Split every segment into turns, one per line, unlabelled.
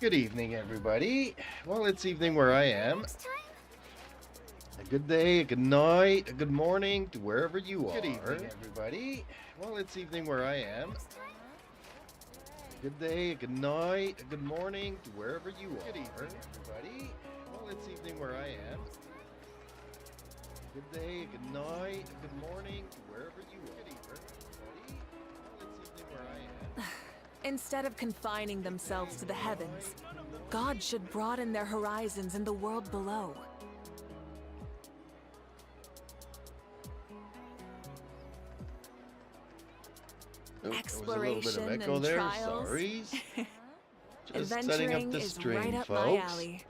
Good evening, everybody. Well, it's evening where I am. A good day, a good night, a good morning to wherever you are. Good evening, everybody. Well, it's evening where I am. A good day, a good night, a good morning to wherever you are. Good evening, everybody. Well, it's evening where I am. A good day, a good night, a good morning to wherever you are. Good evening, everybody. Well, it's evening where I am.
Instead of confining themselves to the heavens, God should broaden their horizons in the world below.
Oh,
Exploration
there was a little bit of echo
and
there.
trials.
Sorry. Just setting up
Adventuring
the
is
stream,
right up
folks.
my alley.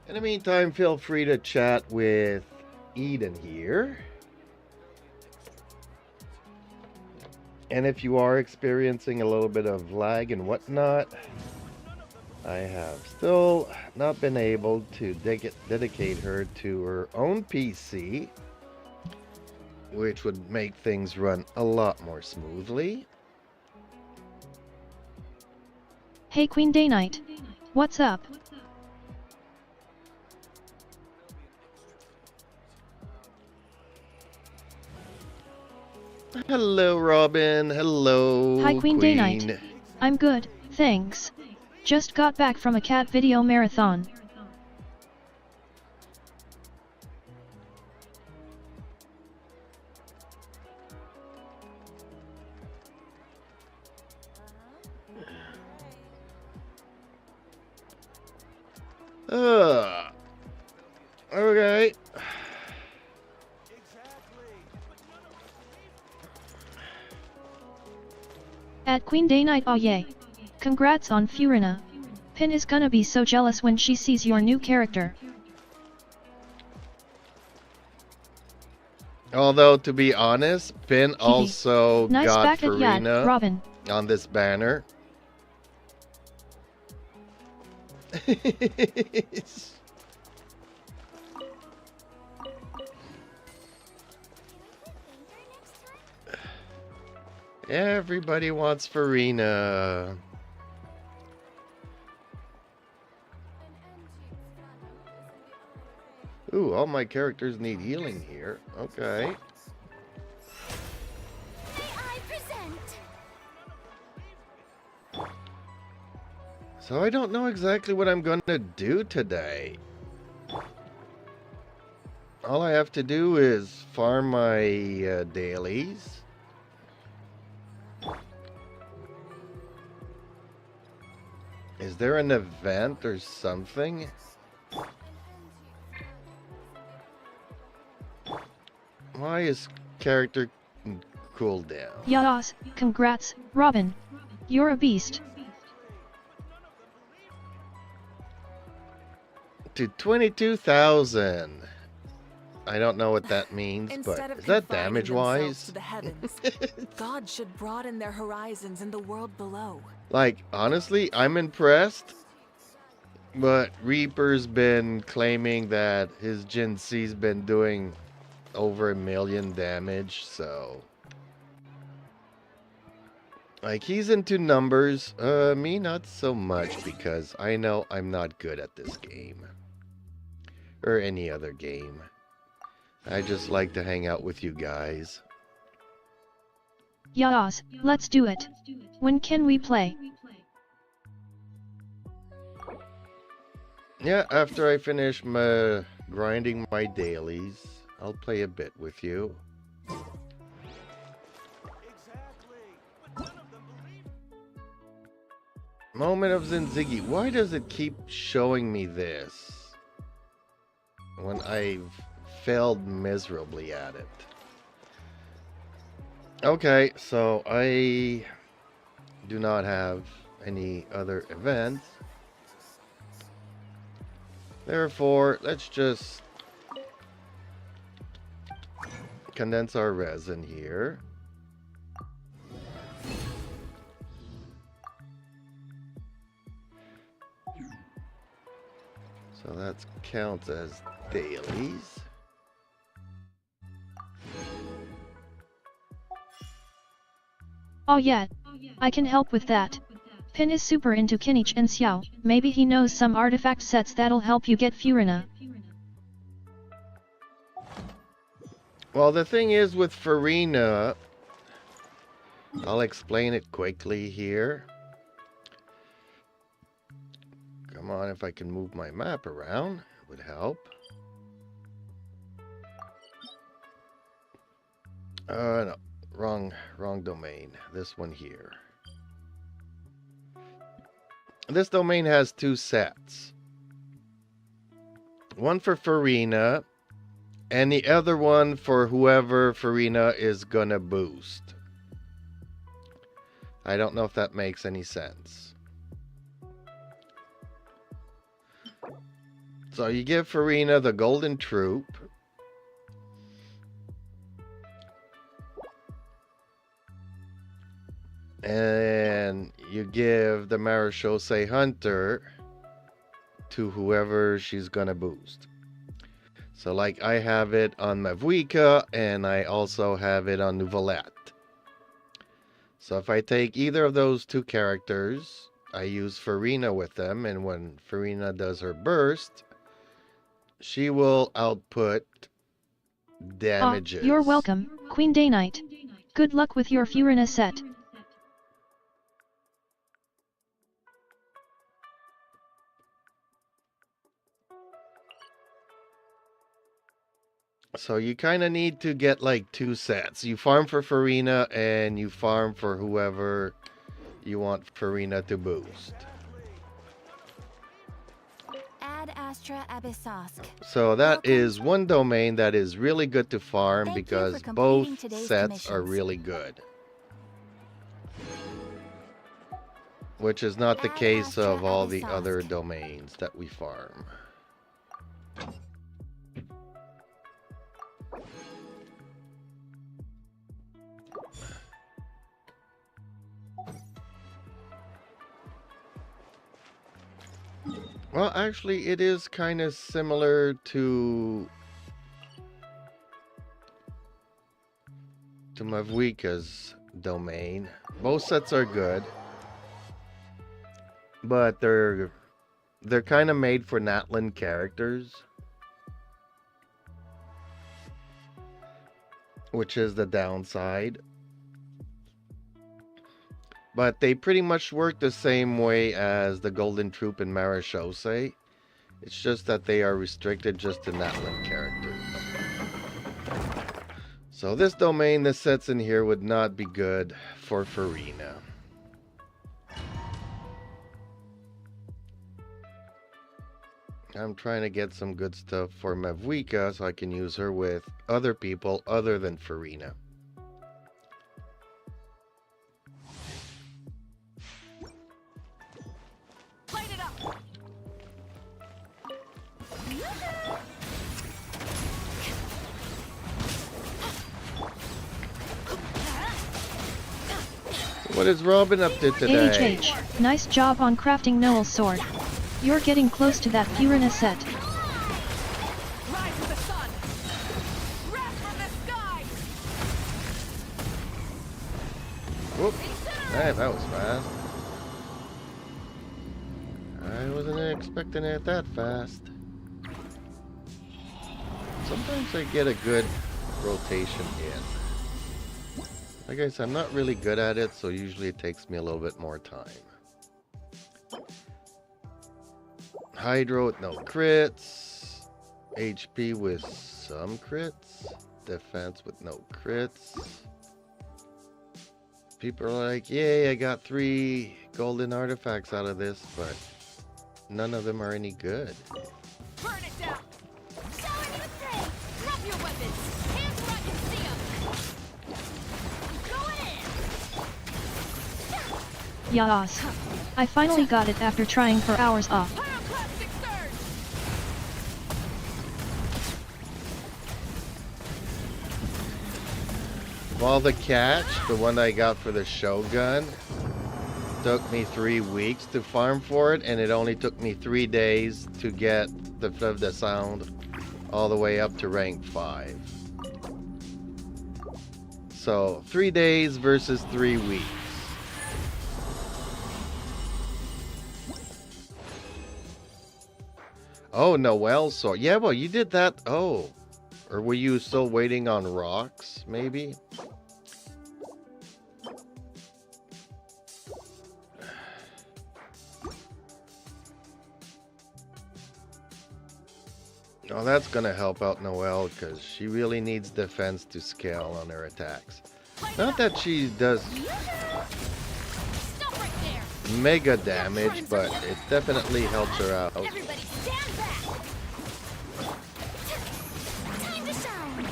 In the meantime, feel free to chat with Eden here. And if you are experiencing a little bit of lag and whatnot, I have still not been able to dedicate her to her own PC, which would make things run a lot more smoothly.
Hey Queen Day Knight. What's up?
Hello, Robin. Hello,
Hi Queen Day Knight. I'm good, thanks. Just got back from a cat video marathon.
Okay.
At Queen Day Knight, oh yay. Congrats on Furina. Pin is gonna be so jealous when she sees your new character.
Although, to be honest, Pin also
nice
got
back
Farina
at Robin.
on this banner. Everybody wants Farina. Ooh, all my characters need healing here. Okay. So I don't know exactly what I'm gonna do today. All I have to do is farm my dailies. Is there an event or something? Why is character cooldown?
Yas, congrats, Robin. You're a beast.
To 22,000. I don't know what that means,
Instead
but
of
is that
confining
damage-wise?
themselves to the heavens, God should broaden their horizons in the world below.
Like, honestly, I'm impressed. But Reaper's been claiming that his Gen C's been doing over 1 million damage, so... Like, he's into numbers. Me not so much, because I know I'm not good at this game. Or any other game. I just like to hang out with you guys.
Yas, let's do it. When can we play?
Yeah, after I finish grinding my dailies, I'll play a bit with you. Moment of Zinziggy. Why does it keep showing me this when I've failed miserably at it? Okay, so I do not have any other events. Therefore, let's just condense our resin here. So that counts as dailies.
Oh yeah, I can help with that. Pin is super into Kinich and Xiao, maybe he knows some artifact sets that'll help you get Furina.
Well, the thing is with Furina, I'll explain it quickly here. Come on, if I can move my map around, it would help. No, wrong domain. This one here. This domain has two sets. One for Furina, and the other one for whoever Furina is gonna boost. I don't know if that makes any sense. So you give Furina the Golden Troop. And you give the Marechaussee Hunter to whoever she's gonna boost. So like I have it on Mavuika and I also have it on Nouvelette. So if I take either of those two characters, I use Furina with them, and when Furina does her burst, she will output damages.
You're welcome, Queen Day Knight. Good luck with your Furina set.
So you kind of need to get like two sets. You farm for Furina and you farm for whoever you want Furina to boost.
Ad Astra Abyssosk.
So that is one domain that is really good to farm because both sets are really good. Which is not the case of all the other domains that we farm. Well, actually, it is kind of similar to Mavuika's domain. Both sets are good, but they're kind of made for Natlan characters, which is the downside. But they pretty much work the same way as the Golden Troop and Marechaussee. It's just that they are restricted just to Natlan characters. So this domain, this sets in here, would not be good for Furina. I'm trying to get some good stuff for Mavuika so I can use her with other people other than Furina. What is Robin up to today?
HH, nice job on crafting Noel's sword. You're getting close to that Furina set.
Rise to the sun. Wrath from the sky.
Whoop. Hey, that was fast. I wasn't expecting it that fast. Sometimes I get a good rotation in. Like I said, I'm not really good at it, so usually it takes me a little bit more time. Hydro with no crits. HP with some crits. Defense with no crits. People are like, yay, I got 3 golden artifacts out of this, but none of them are any good.
Burn it down.
Shower me with praise. Drop your weapons. Hands where I can see 'em.
Yas. I finally got it after trying for hours off.
Pyroclastic surge.
While the catch, the one I got for the Shogun, took me 3 weeks to farm for it, and it only took me 3 days to get the sound all the way up to rank 5. So 3 days versus 3 weeks. Oh, Noel sword. Yeah, well, you did that. Oh. Or were you still waiting on rocks, maybe? Oh, that's gonna help out Noelle, because she really needs defense to scale on her attacks. Not that she does
Stop right there.
mega damage, but it definitely helps her out.
Everybody stand back. Time to shine.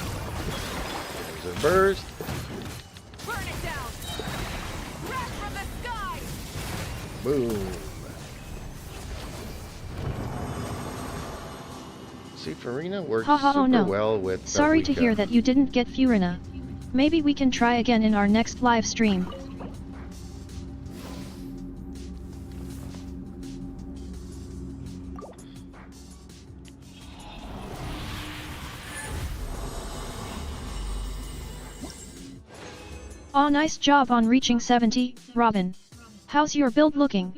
There's a burst.
Burn it down! Wrath from the sky!
Boom. See, Farina works super
no.
well with
Sorry to
Paprika.
hear that you didn't get Furina. Maybe we can try again in our next live stream. Aw, nice job on reaching 70, Robin. How's your build looking?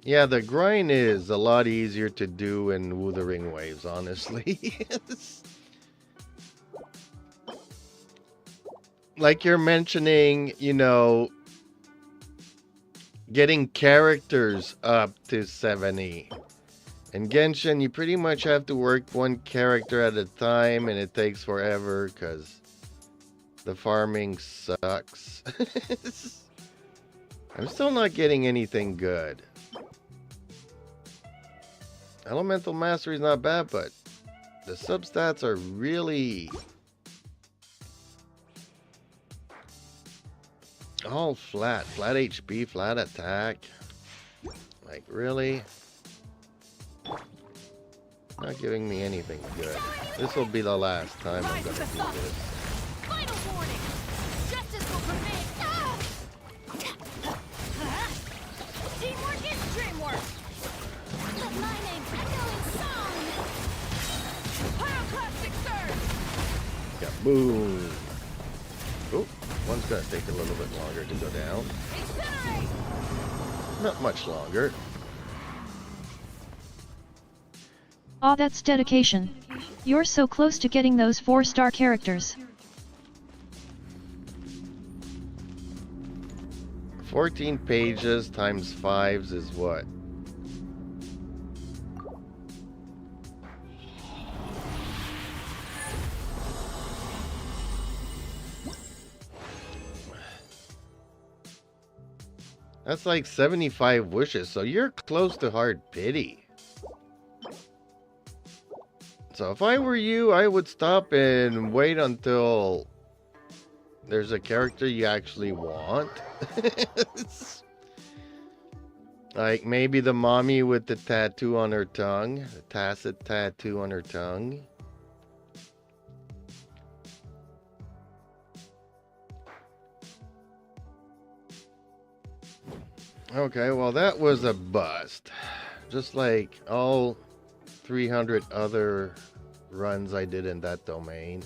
Yeah, the grind is a lot easier to do in Wuthering Waves, honestly. Like you're mentioning, you know, getting characters up to 70. In Genshin, you pretty much have to work one character at a time, and it takes forever because the farming sucks. I'm still not getting anything good. Elemental Mastery is not bad, but the substats are really all flat. Flat HP, flat attack. Like, really? Not giving me anything good. This will be the last time I'm gonna do this.
Final warning. Justice will prevail. Teamwork is dreamwork. Let my name echo in song.
Pyroclastic surge!
Yeah, boom. Oh, one's gonna take a little bit longer to go down.
Incinerate!
Not much longer.
Aw, that's dedication. You're so close to getting those 4-star characters.
14 pages times 5s is what? That's like 75 wishes, so you're close to hard pity. So if I were you, I would stop and wait until there's a character you actually want. Like maybe the mommy with the tattoo on her tongue, the tacit tattoo on her tongue. Okay, well that was a bust. Just like all 300 other runs I did in that domain.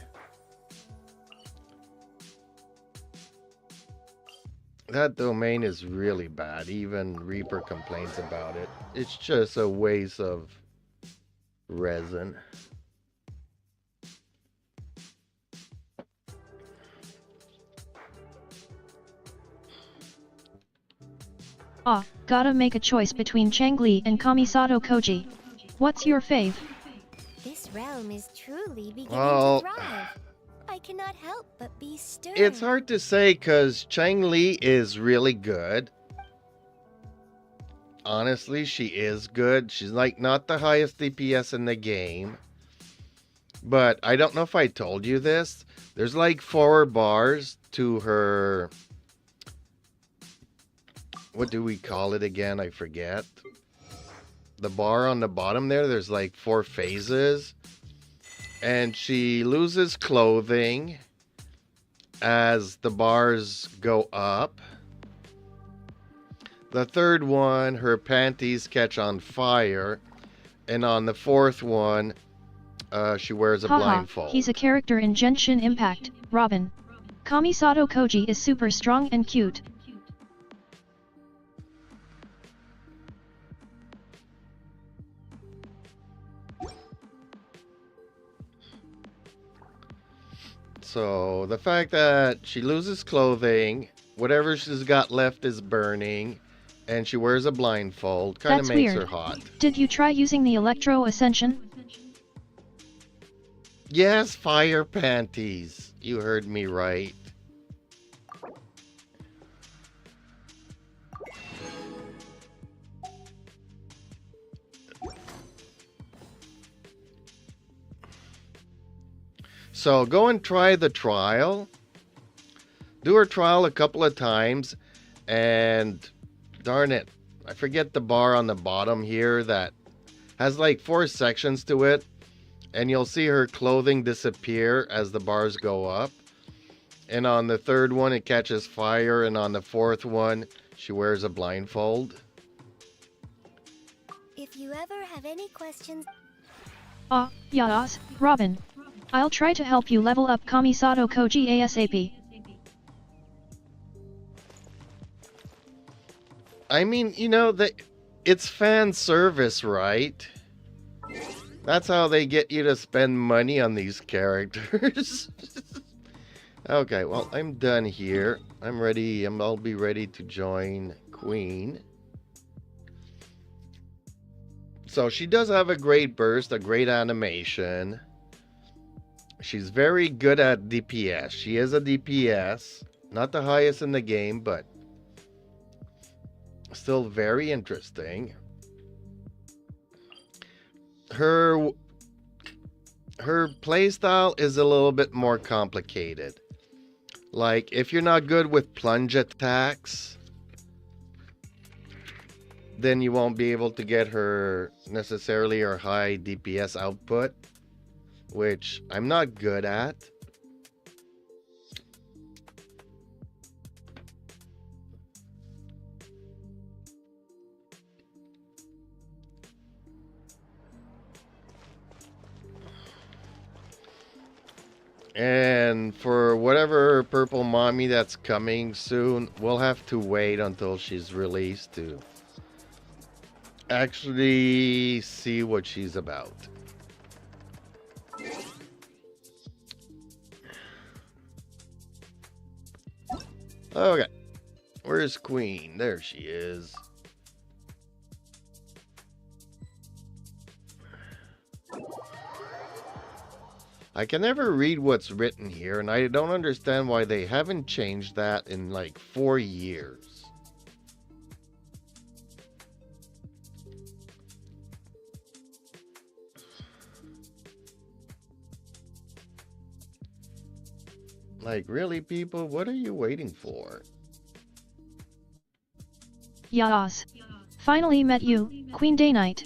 That domain is really bad. Even Reaper complains about it. It's just a waste of resin.
Ah, gotta make a choice between Changli and Kamisato Koji. What's your fave?
This realm is truly beginning
Well,
to thrive. I cannot help but be stirred.
It's hard to say because Changli is really good. Honestly, she is good. She's like not the highest DPS in the game. But I don't know if I told you this. There's like 4 bars to her... What do we call it again? I forget. The bar on the bottom there, there's like 4 phases. And she loses clothing as the bars go up. The third one, her panties catch on fire. And on the 4th one, she wears a blindfold.
He's a character in Genshin Impact, Robin. Kamisato Koji is super strong and cute.
So the fact that she loses clothing, whatever she's got left is burning, and she wears a blindfold kind of
That's
makes
weird.
her hot.
Did you try using the Electro Ascension?
Yes, fire panties. You heard me right. So go and try the trial. Do her trial a couple of times, and darn it, I forget the bar on the bottom here that has like 4 sections to it, and you'll see her clothing disappear as the bars go up. And on the 3rd one it catches fire, and on the 4th one she wears a blindfold.
If you ever have any questions...
Yadas, Robin. I'll try to help you level up Kamisato Koji ASAP.
I mean, you know, it's fan service, right? That's how they get you to spend money on these characters. Okay, well, I'm done here. I'm ready. I'll be ready to join Queen. So she does have a great burst, a great animation. She's very good at DPS. She is a DPS. Not the highest in the game, but still very interesting. Her playstyle is a little bit more complicated. Like, if you're not good with plunge attacks, then you won't be able to get her necessarily her high DPS output, which I'm not good at. And for whatever purple mommy that's coming soon, we'll have to wait until she's released to actually see what she's about. Okay, where's Queen? There she is. I can never read what's written here, and I don't understand why they haven't changed that in like 4 years. Like, really, people? What are you waiting for?
Yadas. Finally met you, Queen Day Knight.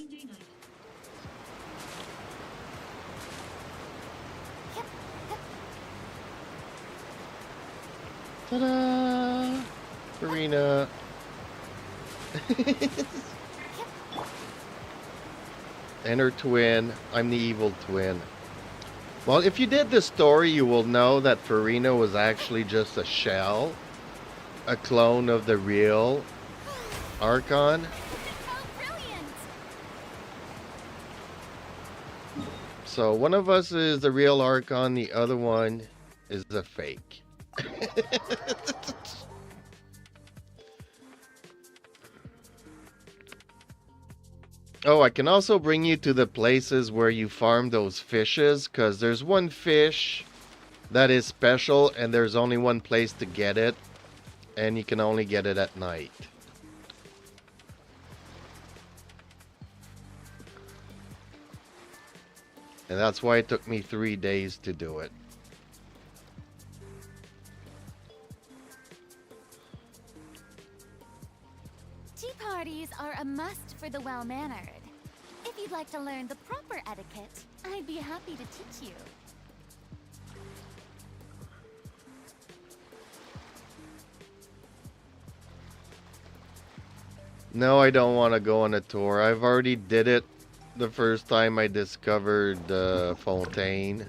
Ta-da! Farina. And her twin. I'm the evil twin. Well, if you did the story, you will know that Farina was actually just a shell. A clone of the real Archon.
How brilliant!
So one of us is the real Archon, the other one is a fake. Oh, I can also bring you to the places where you farm those fishes, because there's one fish that is special and there's only one place to get it, and you can only get it at night. And that's why it took me 3 days to do it.
Tea parties are a must for the well-mannered. If you'd like to learn the proper etiquette, I'd be happy to teach you.
No, I don't want to go on a tour. I've already did it the first time I discovered Fontaine.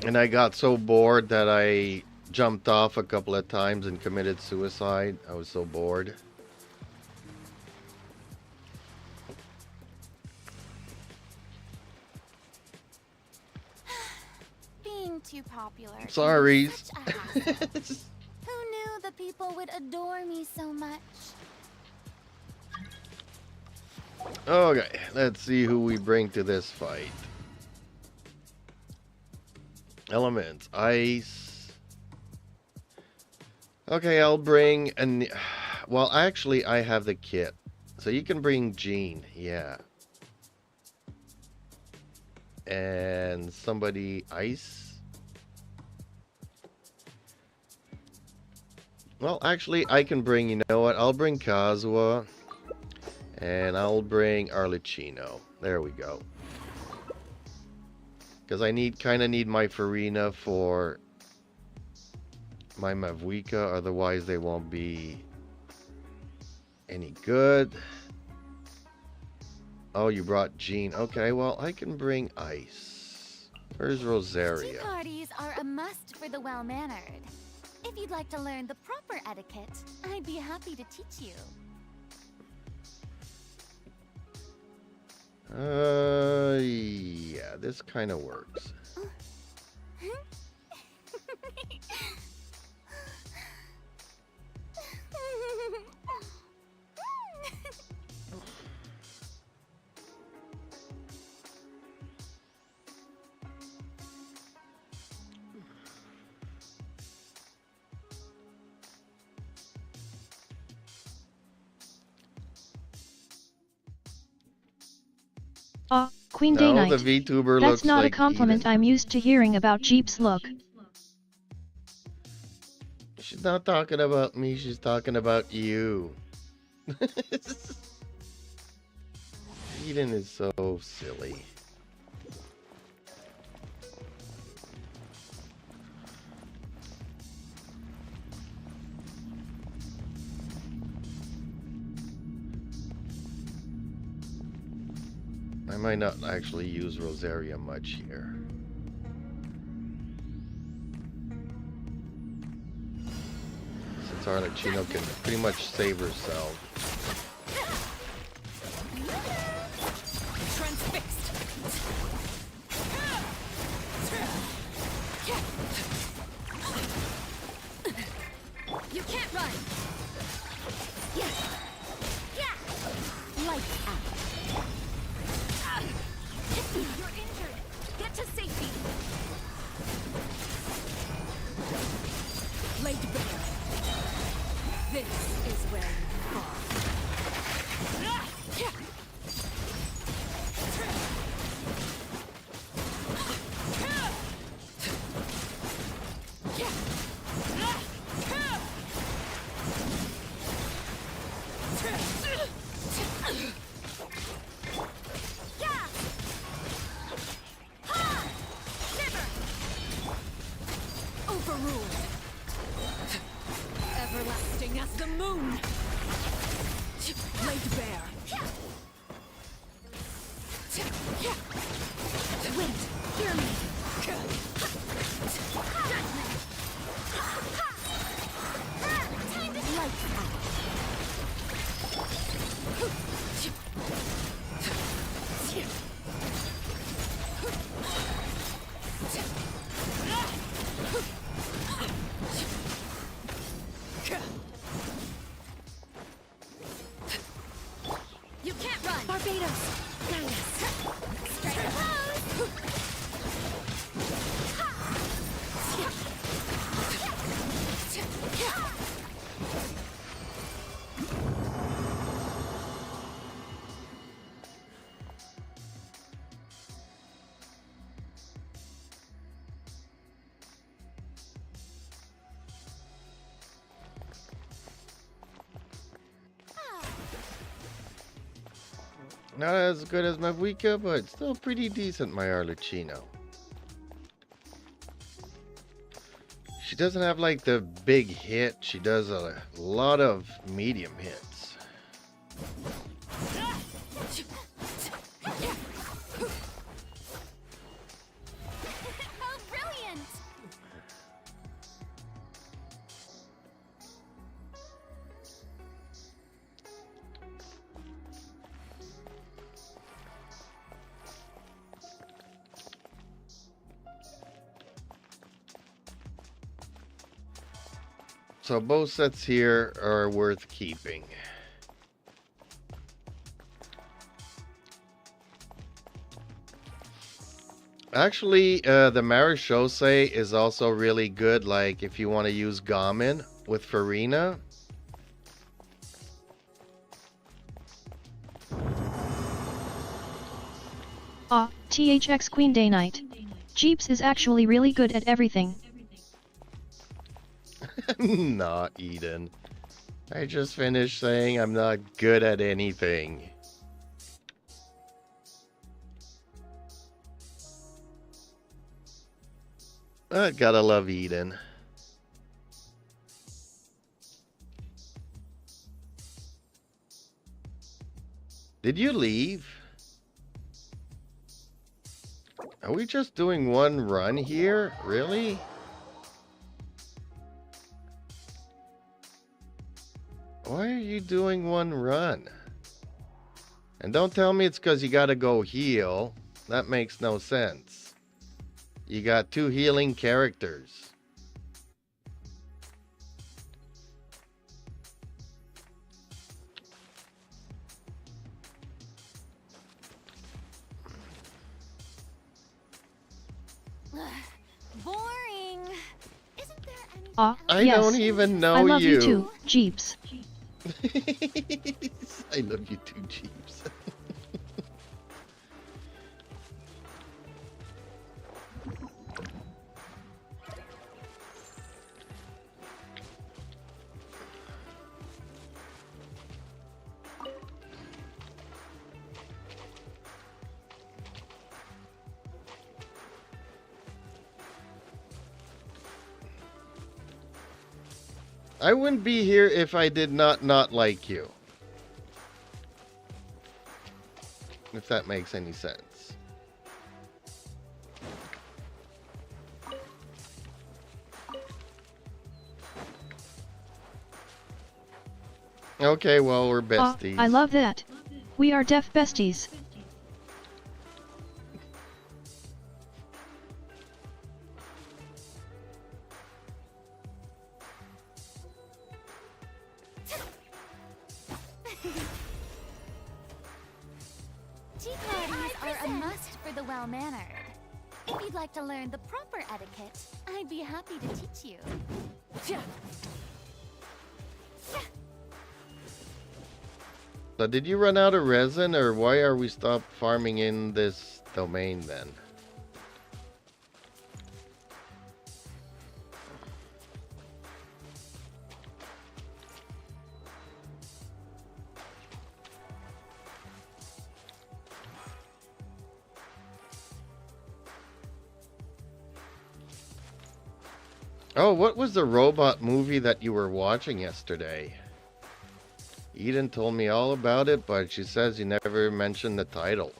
And I got so bored that I jumped off a couple of times and committed suicide. I was so bored.
Being too popular. can be
Sorry.
such a hassle. Who knew the people would adore me so much?
Okay, let's see who we bring to this fight. Elements, ice. Okay, I'll bring an... Well, actually, I have the kit. So you can bring Jean, yeah. And somebody ice. Well, actually, I can bring, you know what? I'll bring Kazuha. And I'll bring Arlecchino. There we go. Because I kind of need my Farina for my Mavuika, otherwise they won't be any good. Oh, you brought Jean. Okay, well, I can bring ice. Where's Rosaria?
Tea parties are a must for the well-mannered. If you'd like to learn the proper etiquette, I'd be happy to teach you.
Yeah, this kind of works.
Queen Day
No,
Night.
the VTuber
That's
looks
not
like
a compliment
Eden.
I'm used to hearing about Jeep's look.
She's not talking about me, she's talking about you. Eden is so silly. I might not actually use Rosaria much here. Since Arlecchino can pretty much save herself.
Transfixed.
You can't run! Yeah! Lights out. You're injured! Get to safety!
Laid bare. This is where you fall. Overruled. Everlasting as the moon. Laid bare.
Wait, hear me! Time to lights out! You can't run! Barbados! Strike a pose!
Not as good as Mavuika, but still pretty decent, my Arlecchino. She doesn't have like the big hit, she does a lot of medium hits.
Oh, brilliant!
So both sets here are worth keeping. Actually, the Marechaussee is also really good, like if you want to use Gamin with Farina.
THX Queen Day Night. Jeeps is actually really good at everything.
Not Eden. I just finished saying I'm not good at anything. Gotta love Eden. Did you leave? Are we just doing one run here? Really? Why are you doing one run? And don't tell me it's because you gotta go heal. That makes no sense. You got 2 healing characters.
Boring. Isn't there anything
I
yes.
don't even know
I love
you.
you too, Jeeps.
I love you too, Jeeps. I wouldn't be here if I did not like you. If that makes any sense. Okay, well, we're besties.
I love that. We are deaf besties.
tea parties are a must for the well-mannered. If you'd like to learn the proper etiquette, I'd be happy to teach you.
So did you run out of resin, or why are we stopped farming in this domain then? Oh, what was the robot movie that you were watching yesterday? Eden told me all about it, but she says you never mentioned the title.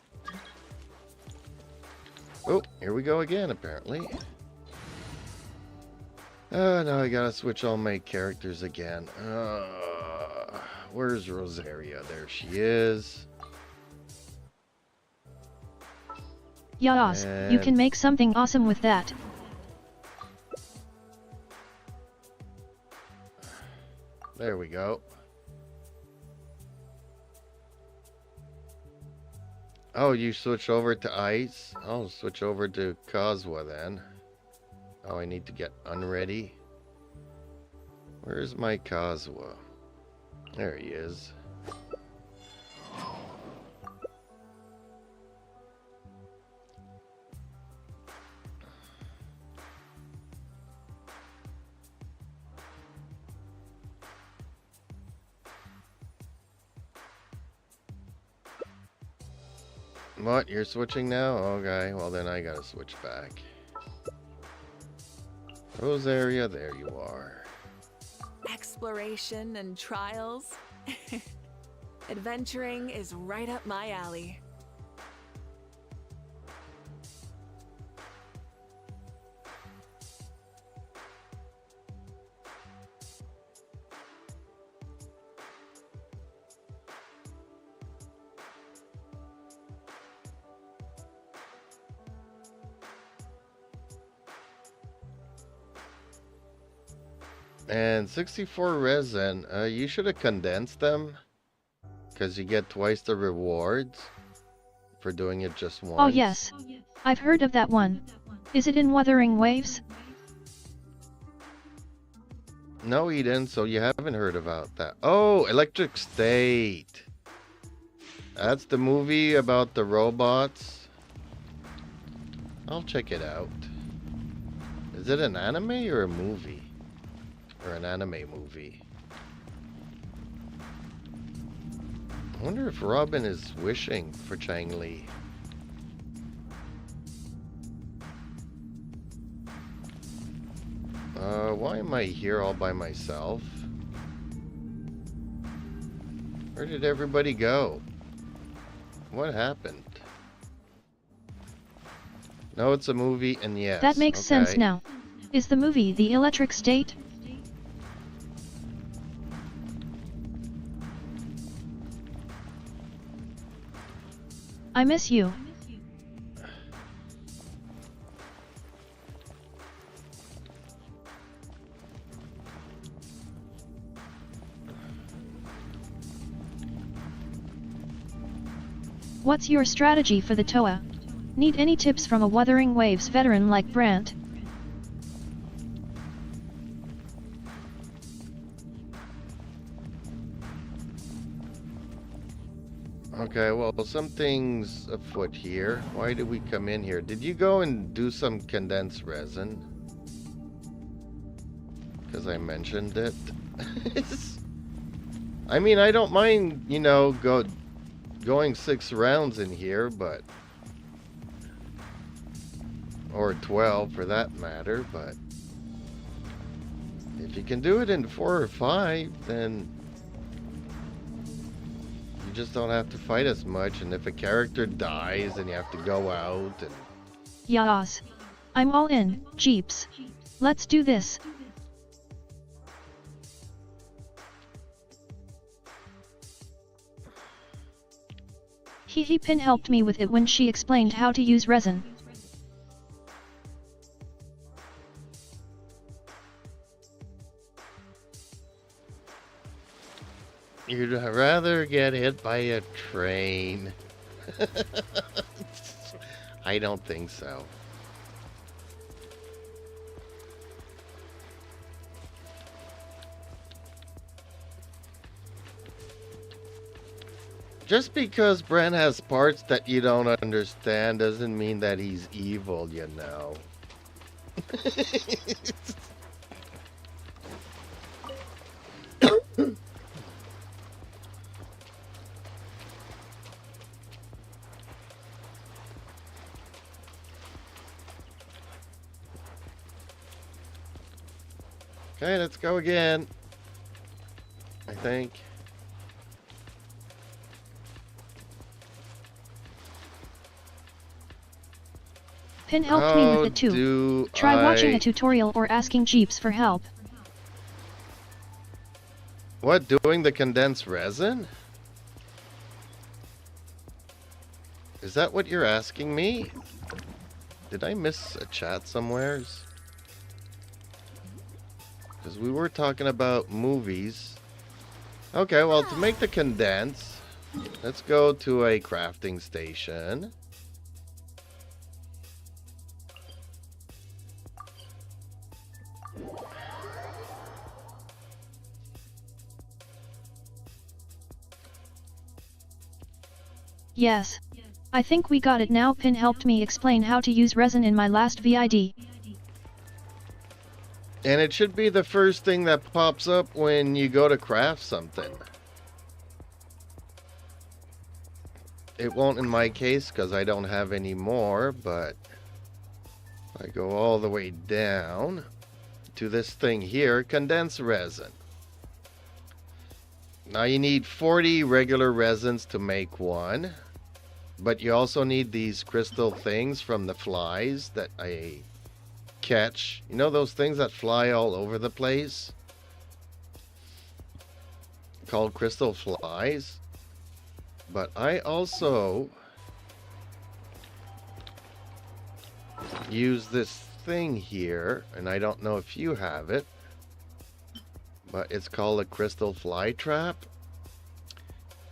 Oh, here we go again, apparently. Now I gotta switch all my characters again. Where's Rosaria? There she is.
Yas, you can make something awesome with that.
There we go. Oh, you switch over to ice? I'll switch over to Kazuha then. Oh, I need to get unready. Where's my Kazuha? There he is. What? You're switching now? Okay, well then I gotta switch back. Rosaria, there you are.
Exploration and trials. Adventuring is right up my alley.
And 64 resin. You should have condensed them, because you get twice the rewards for doing it just once.
Oh yes. I've heard of that one. Is it in Wuthering Waves?
No, Eden, so you haven't heard about that. Oh, Electric State. That's the movie about the robots. I'll check it out. Is it an anime or a movie? Or an anime movie? I wonder if Robin is wishing for Chang Li. Why am I here all by myself? Where did everybody go? What happened? No, it's a movie, and yes.
That makes sense now. Is the movie The Electric State? I miss you. What's your strategy for the Toa? Need any tips from a Wuthering Waves veteran like Brant?
Okay, well, something's afoot here. Why did we come in here? Did you go and do some condensed resin? Because I mentioned it. I mean, I don't mind, you know, going 6 rounds in here, but... Or 12 for that matter, but... If you can do it in 4 or 5, then... You just don't have to fight as much, and if a character dies, then you have to go out and...
Yas. I'm all in, Jeeps. Let's do this. Pin helped me with it when she explained how to use resin.
You'd rather get hit by a train. I don't think so. Just because Brent has parts that you don't understand doesn't mean that he's evil, you know. Okay, let's go again. I think.
Pin helped me with it too. Try watching a tutorial or asking Jeeps for help.
What, doing the condensed resin? Is that what you're asking me? Did I miss a chat somewheres? Because we were talking about movies. Okay, well, to make the condense, let's go to a crafting station.
Yes. I think we got it now. Pin helped me explain how to use resin in my last VID.
And it should be the first thing that pops up when you go to craft something. It won't in my case because I don't have any more, but if I go all the way down to this thing here, condensed resin. Now you need 40 regular resins to make one. But you also need these crystal things from the flies that I catch. You know those things that fly all over the place? Called crystal flies. But I also use this thing here, and I don't know if you have it. but it's called a crystal fly trap.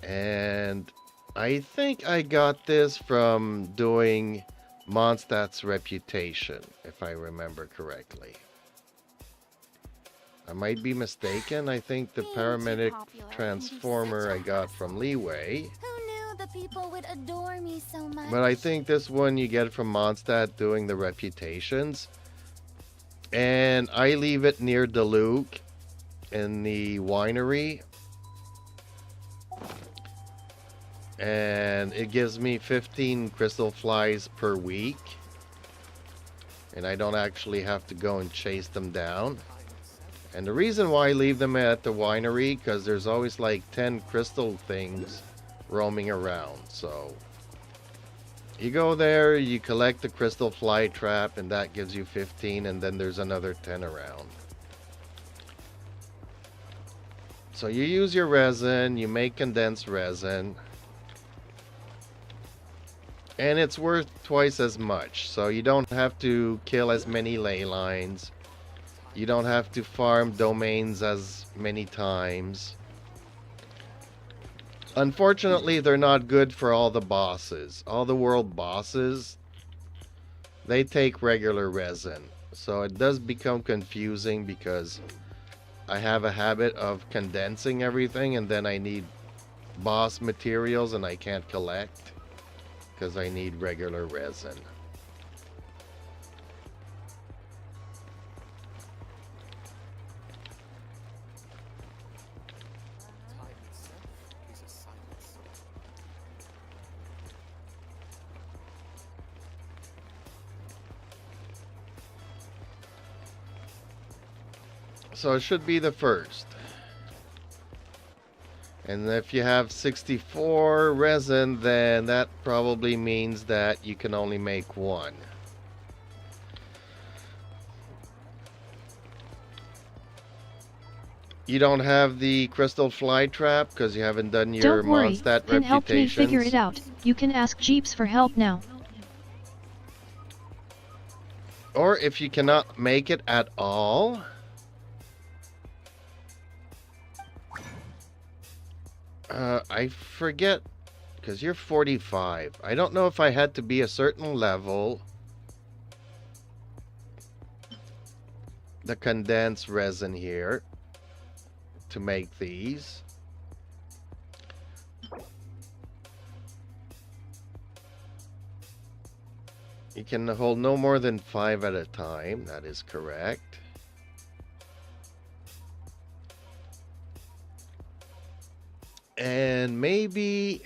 And I think I got this from doing Mondstadt's reputation, if I remember correctly. I might be mistaken. I think the paramedic transformer I got from Leeway.
Who knew the people would adore me so much?
But I think this one you get from Mondstadt doing the reputations. And I leave it near Deluc in the winery. And it gives me 15 crystal flies per week. And I don't actually have to go and chase them down. And the reason why I leave them at the winery, because there's always like 10 crystal things roaming around. So you go there, you collect the crystal fly trap, and that gives you 15, and then there's another 10 around. So you use your resin, you make condensed resin, and it's worth twice as much. So you don't have to kill as many ley lines. You don't have to farm domains as many times. Unfortunately, they're not good for all the bosses. All the world bosses, they take regular resin. So it does become confusing because I have a habit of condensing everything, and then I need boss materials and I can't collect because I need regular resin. So it should be the first. And if you have 64 resin, then that probably means that you can only make one. You don't have the crystal fly trap because you haven't done your
Don't worry,
Mondstadt
Pin helped me figure
reputations.
it out. You can ask Jeeps for help now.
Or if you cannot make it at all, I forget, because you're 45. I don't know if I had to be a certain level. The condensed resin here to make these. You can hold no more than 5 at a time. That is correct. And maybe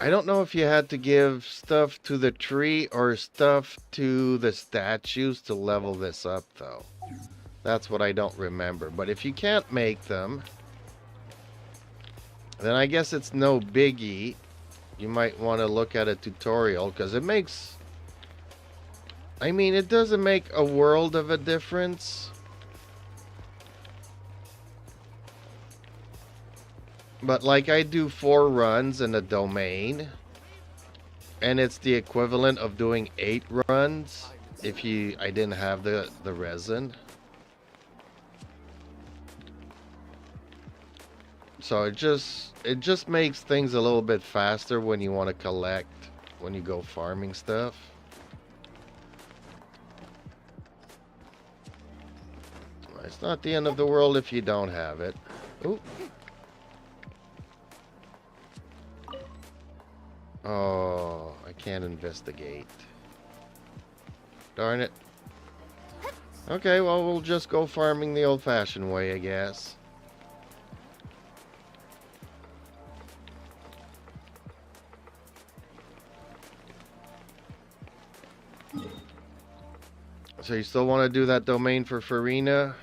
I don't know if you had to give stuff to the tree or stuff to the statues to level this up, though. That's what I don't remember. But if you can't make them, then I guess it's no biggie. You might want to look at a tutorial, because it makes, I mean, it doesn't make a world of a difference. But like I do 4 runs in a domain, and it's the equivalent of doing 8 runs if I didn't have the resin. So it just makes things a little bit faster when you want to collect, when you go farming stuff. It's not the end of the world if you don't have it. Ooh. Oh, I can't investigate. Darn it. Okay, well, we'll just go farming the old-fashioned way, I guess. So you still want to do that domain for Farina?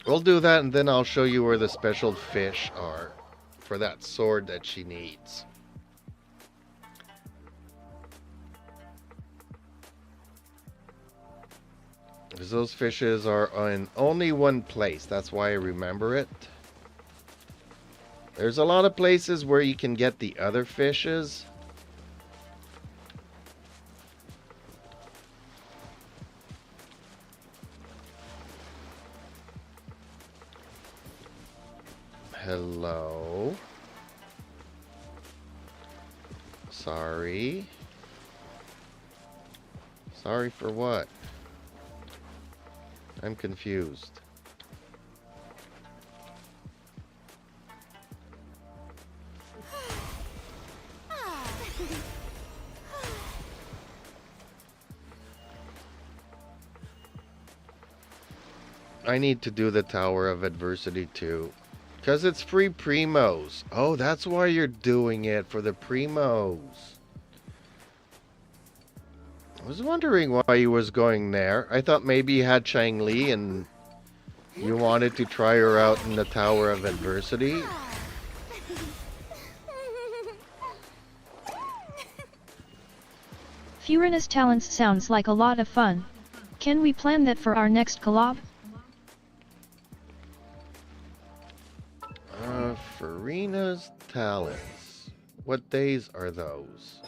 We'll do that, and then I'll show you where the special fish are for that sword that she needs. Because those fishes are in only one place. That's why I remember it. There's a lot of places where you can get the other fishes. Hello. Sorry. Sorry for what? I'm confused. I need to do the Tower of Adversity too. Because it's free primos. Oh, that's why you're doing it, for the primos. I was wondering why you was going there. I thought maybe you had Chang Li and you wanted to try her out in the Tower of Adversity.
Furina's talents sounds like a lot of fun. Can we plan that for our next collab?
Furina's talents. What days are those?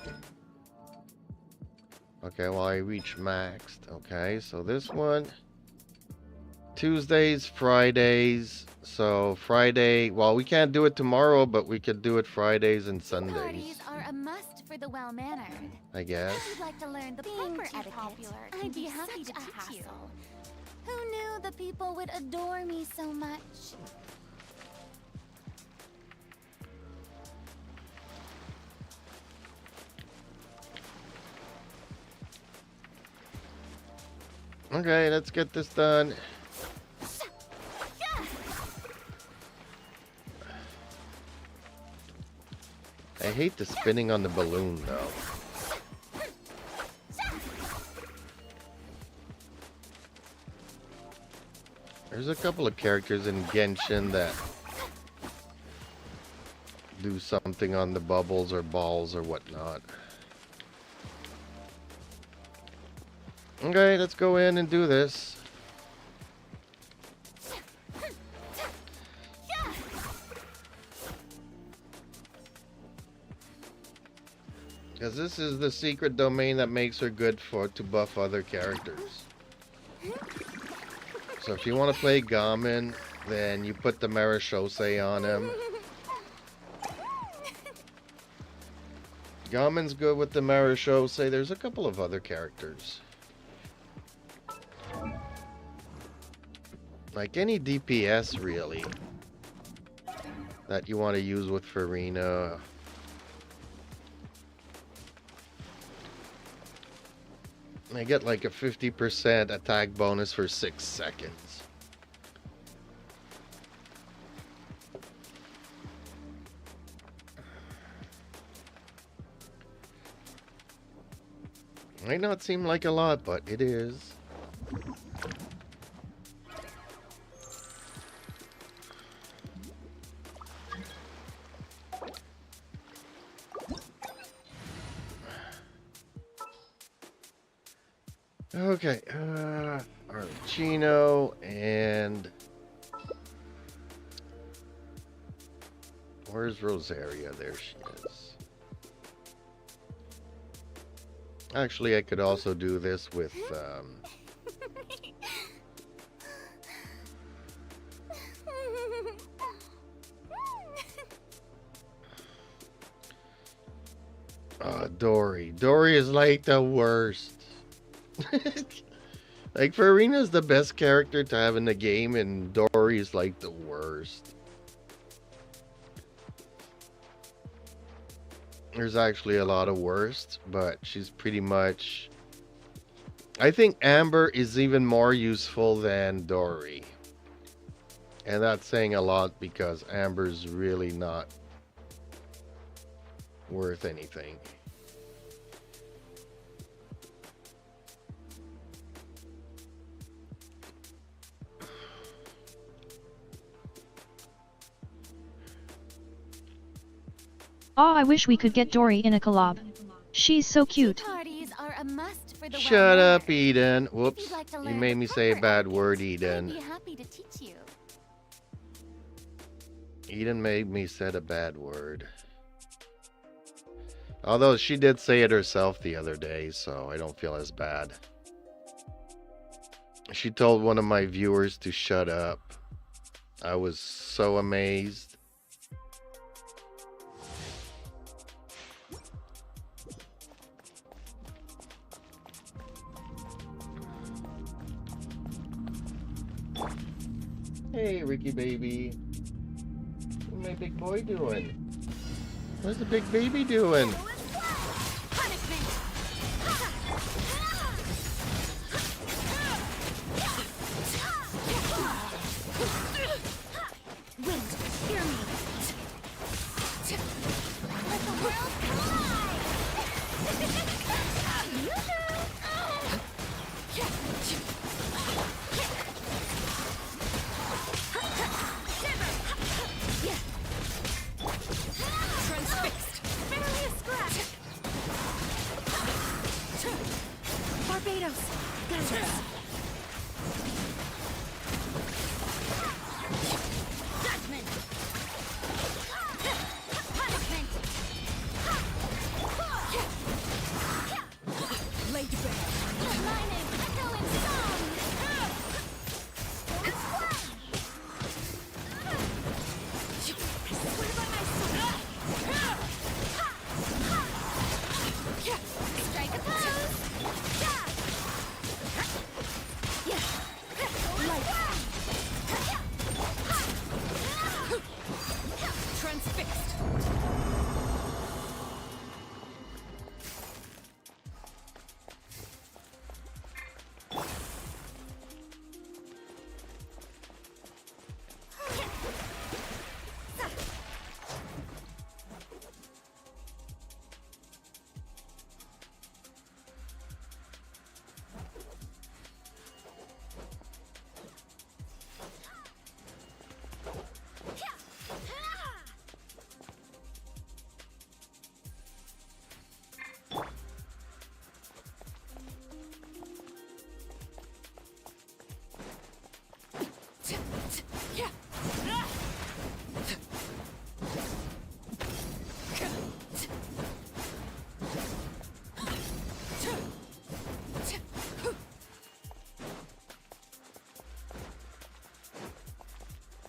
Okay, well I reach maxed. Okay, so this one. Tuesdays, Fridays. So Friday, well we can't do it tomorrow, but we could do it Fridays and Sundays.
Parties are a must for the well-mannered.
I guess.
If you'd like to learn the proper etiquette, I'd be happy to teach you. Who knew the people would adore me so much?
Okay, let's get this done. I hate the spinning on the balloon though. There's a couple of characters in Genshin that do something on the bubbles or balls or whatnot. Okay, let's go in and do this. Because this is the secret domain that makes her good to buff other characters. So if you want to play Gamin, then you put the Marishosei on him. Gamin's good with the Marishosei. There's a couple of other characters. Like any DPS really that you want to use with Furina. I get like a 50% attack bonus for 6 seconds. Might not seem like a lot, but it is. Okay, Arlecchino and where's Rosaria? There she is. Actually, I could also do this with Dory. Dory is like the worst. Like, Furina's the best character to have in the game, and Dory's like the worst. There's actually a lot of worst, but she's pretty much... I think Amber is even more useful than Dory. And that's saying a lot because Amber's really not worth anything.
Oh, I wish we could get Dory in a collab. She's so cute.
Parties are a must for the
Shut up,
well-mannered.
Eden.
If
Whoops.
you'd like to
You
learn
made
the
me say a
proper
bad word,
etiquette,
Eden.
I'd be happy to teach you.
Eden made me said a bad word. Although she did say it herself the other day, so I don't feel as bad. She told one of my viewers to shut up. I was so amazed. Hey, Ricky baby. What's my big boy doing? What's the big baby doing?
Wind, hear me. Let the world come alive. Transfixed. Barely a scratch. Barbados. Guys. Judgment. Punishment. Laid bare. My name, echo in song. Strike a pose. Transfixed.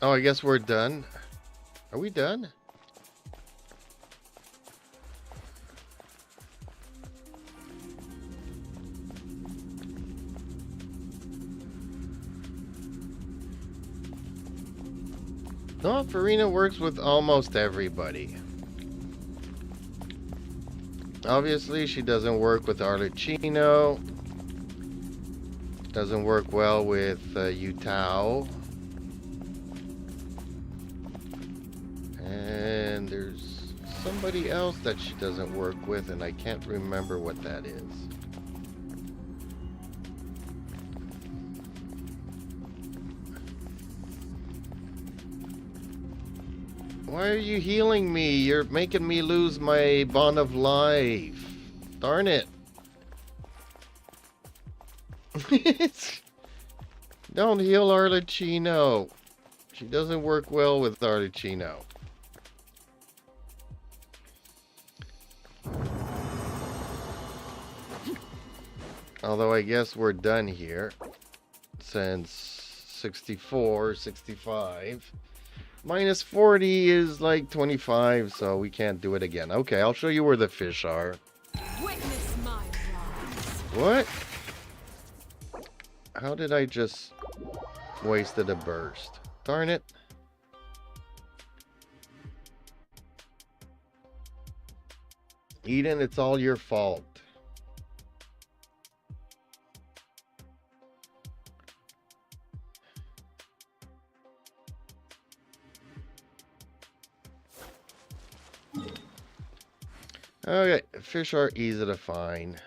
Oh, I guess we're done. Are we done? No, Farina works with almost everybody. Obviously, she doesn't work with Arlecchino. Doesn't work well with Yutao. And there's somebody else that she doesn't work with, and I can't remember what that is. Why are you healing me? You're making me lose my bond of life. Darn it. Don't heal Arlecchino. She doesn't work well with Arlecchino. Although I guess we're done here. Since 64, 65. Minus 40 is like 25, so we can't do it again. Okay, I'll show you where the fish are.
Witness my rise.
What? How did I just wasted a burst? Darn it. Eden, it's all your fault. Okay, fish are easy to find.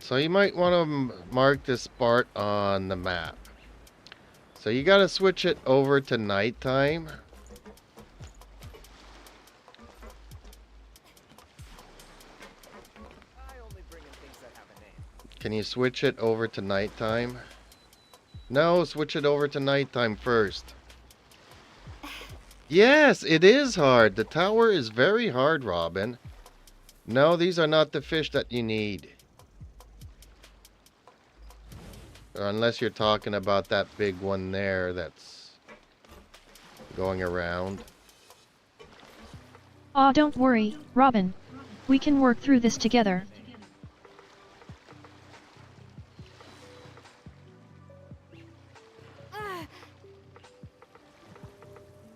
So you might want to mark this part on the map. So you got to switch it over to nighttime. Can you switch it over to nighttime? No, switch it over to nighttime first. Yes, it is hard. The tower is very hard, Robin. No, these are not the fish that you need. Or unless you're talking about that big one there that's going around.
Aw, don't worry, Robin. We can work through this together.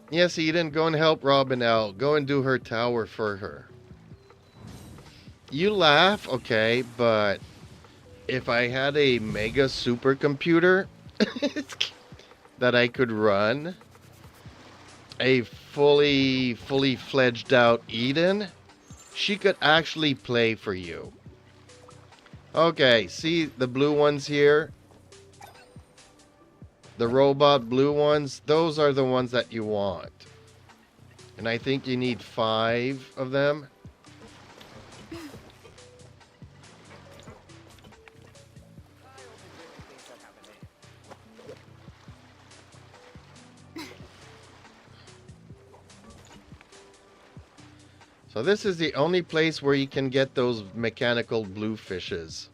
Yes, Eden, go and help Robin out. Go and do her tower for her. You laugh, okay, but if I had a mega supercomputer that I could run a fully fledged out Eden, she could actually play for you. Okay, see the blue ones here? The robot blue ones, those are the ones that you want. And I think you need 5 of them. So this is the only place where you can get those mechanical blue fishes.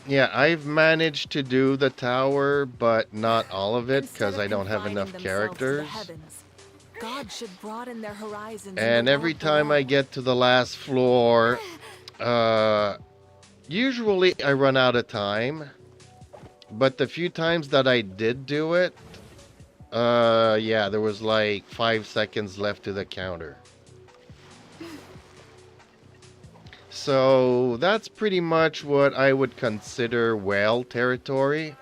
Yeah, I've managed to do the tower, but not all of it because I don't have enough characters.
God should broaden their horizons.
And every time I get to the last floor, usually I run out of time. But the few times that I did do it, yeah, there was like 5 seconds left to the counter. So that's pretty much what I would consider whale territory.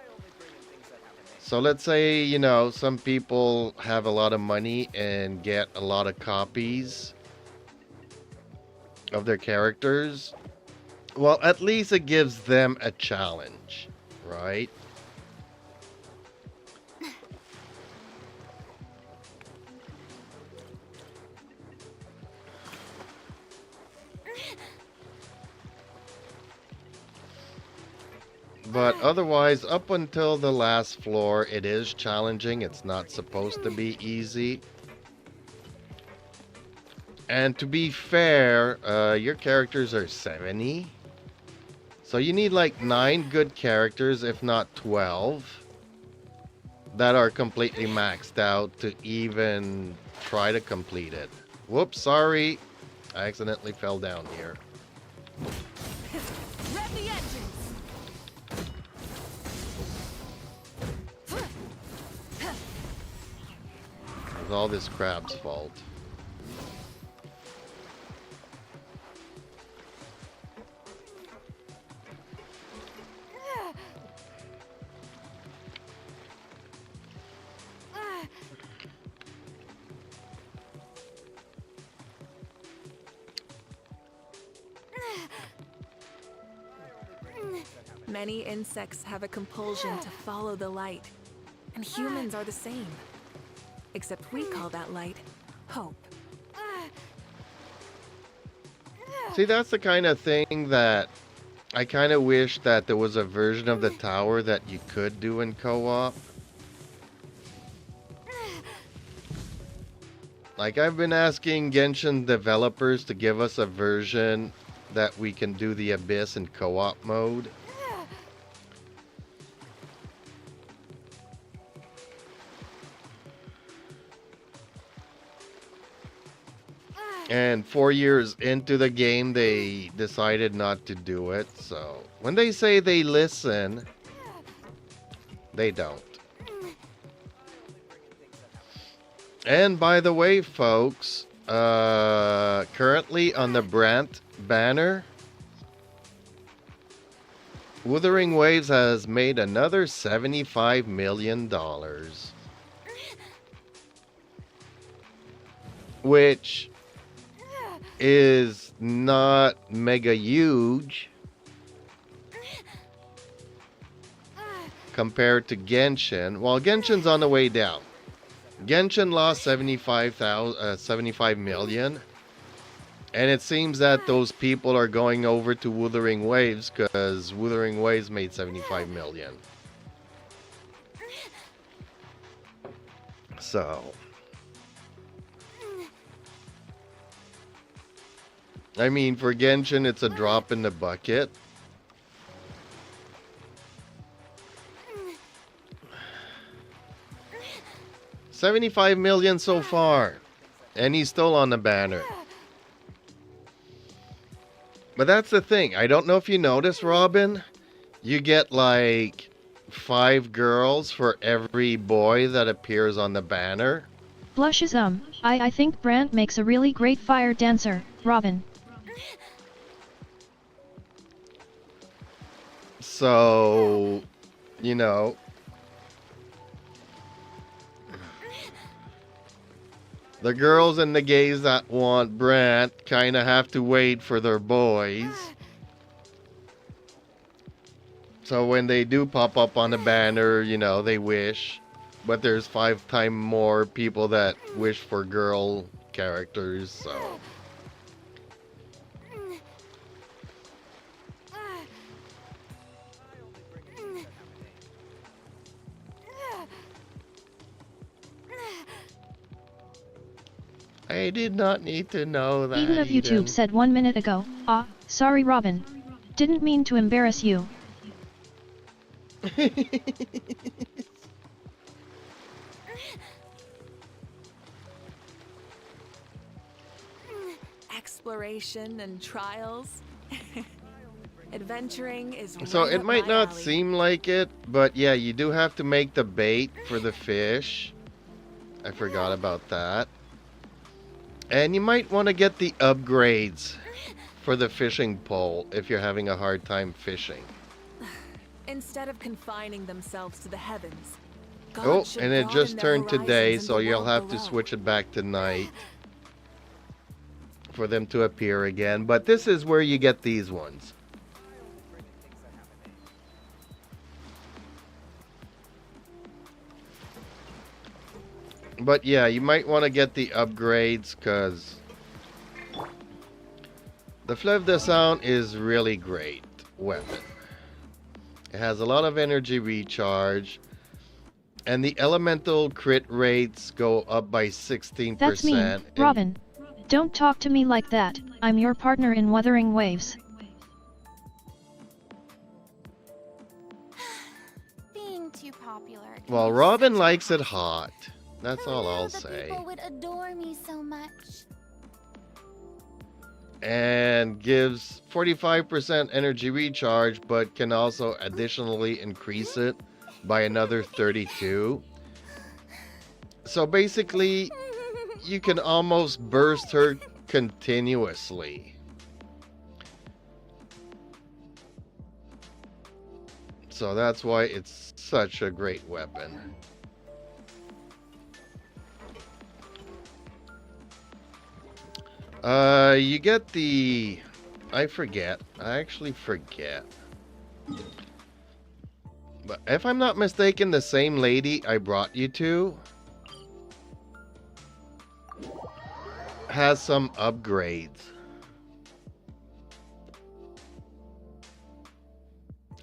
So let's say, you know, some people have a lot of money and get a lot of copies of their characters. Well, at least it gives them a challenge, right? But otherwise, up until the last floor, it is challenging. It's not supposed to be easy. And to be fair, your characters are 70. So you need like 9 good characters, if not 12, that are completely maxed out to even try to complete it. Whoops, sorry. I accidentally fell down here.
Rev the engines.
It's all this crab's fault.
Many insects have a compulsion to follow the light, and humans are the same. Except we call that light hope.
See, that's the kind of thing that I kind of wish that there was a version of the tower that you could do in co-op. Like, I've been asking Genshin developers to give us a version that we can do the Abyss in co-op mode. And 4 years into the game, they decided not to do it. So when they say they listen, they don't. And by the way, folks, currently on the Brant banner, Wuthering Waves has made another $75 million. which is not mega huge compared to Genshin. Well, Genshin's on the way down. Genshin lost 75 million. And it seems that those people are going over to Wuthering Waves because Wuthering Waves made 75 million. So, I mean, for Genshin, it's a drop in the bucket. $75 million so far, and he's still on the banner. But that's the thing. I don't know if you noticed, Robin. You get like 5 girls for every boy that appears on the banner.
Blushes. I think Brant makes a really great fire dancer, Robin.
So, you know, the girls and the gays that want Brant kind of have to wait for their boys. So when they do pop up on the banner, you know, they wish. But there's 5 times more people that wish for girl characters, so. I did not need to know that.
Eden of YouTube said 1 minute ago, sorry Robin. Didn't mean to embarrass you.
Exploration and trials. Adventuring is
So
right
it
up
might
my
not
alley.
seem like it, but yeah, you do have to make the bait for the fish. I forgot about that. And you might want to get the upgrades for the fishing pole if you're having a hard time fishing.
Instead of confining themselves to the heavens, God
Oh,
should
and it
broaden
just
their
turned to day,
horizons
so
and the
you'll
world
have to
below.
switch it back to night for them to appear again. But this is where you get these ones. But yeah, you might want to get the upgrades because the Fleuve de Sound is really great weapon. It has a lot of energy recharge, and the elemental crit rates go up by 16%.
That's mean, Robin. Don't talk to me like that. I'm your partner in Wuthering Waves.
Being too popular. can
Well,
be
Robin
such a
likes it
hassle.
hot. That's
Who
all
knew
I'll
the
say.
People would adore me so much.
And gives 45% energy recharge, but can also additionally increase it by another 32. So basically, you can almost burst her continuously. So that's why it's such a great weapon. You get the... I forget. I actually forget. But if I'm not mistaken, the same lady I brought you to has some upgrades.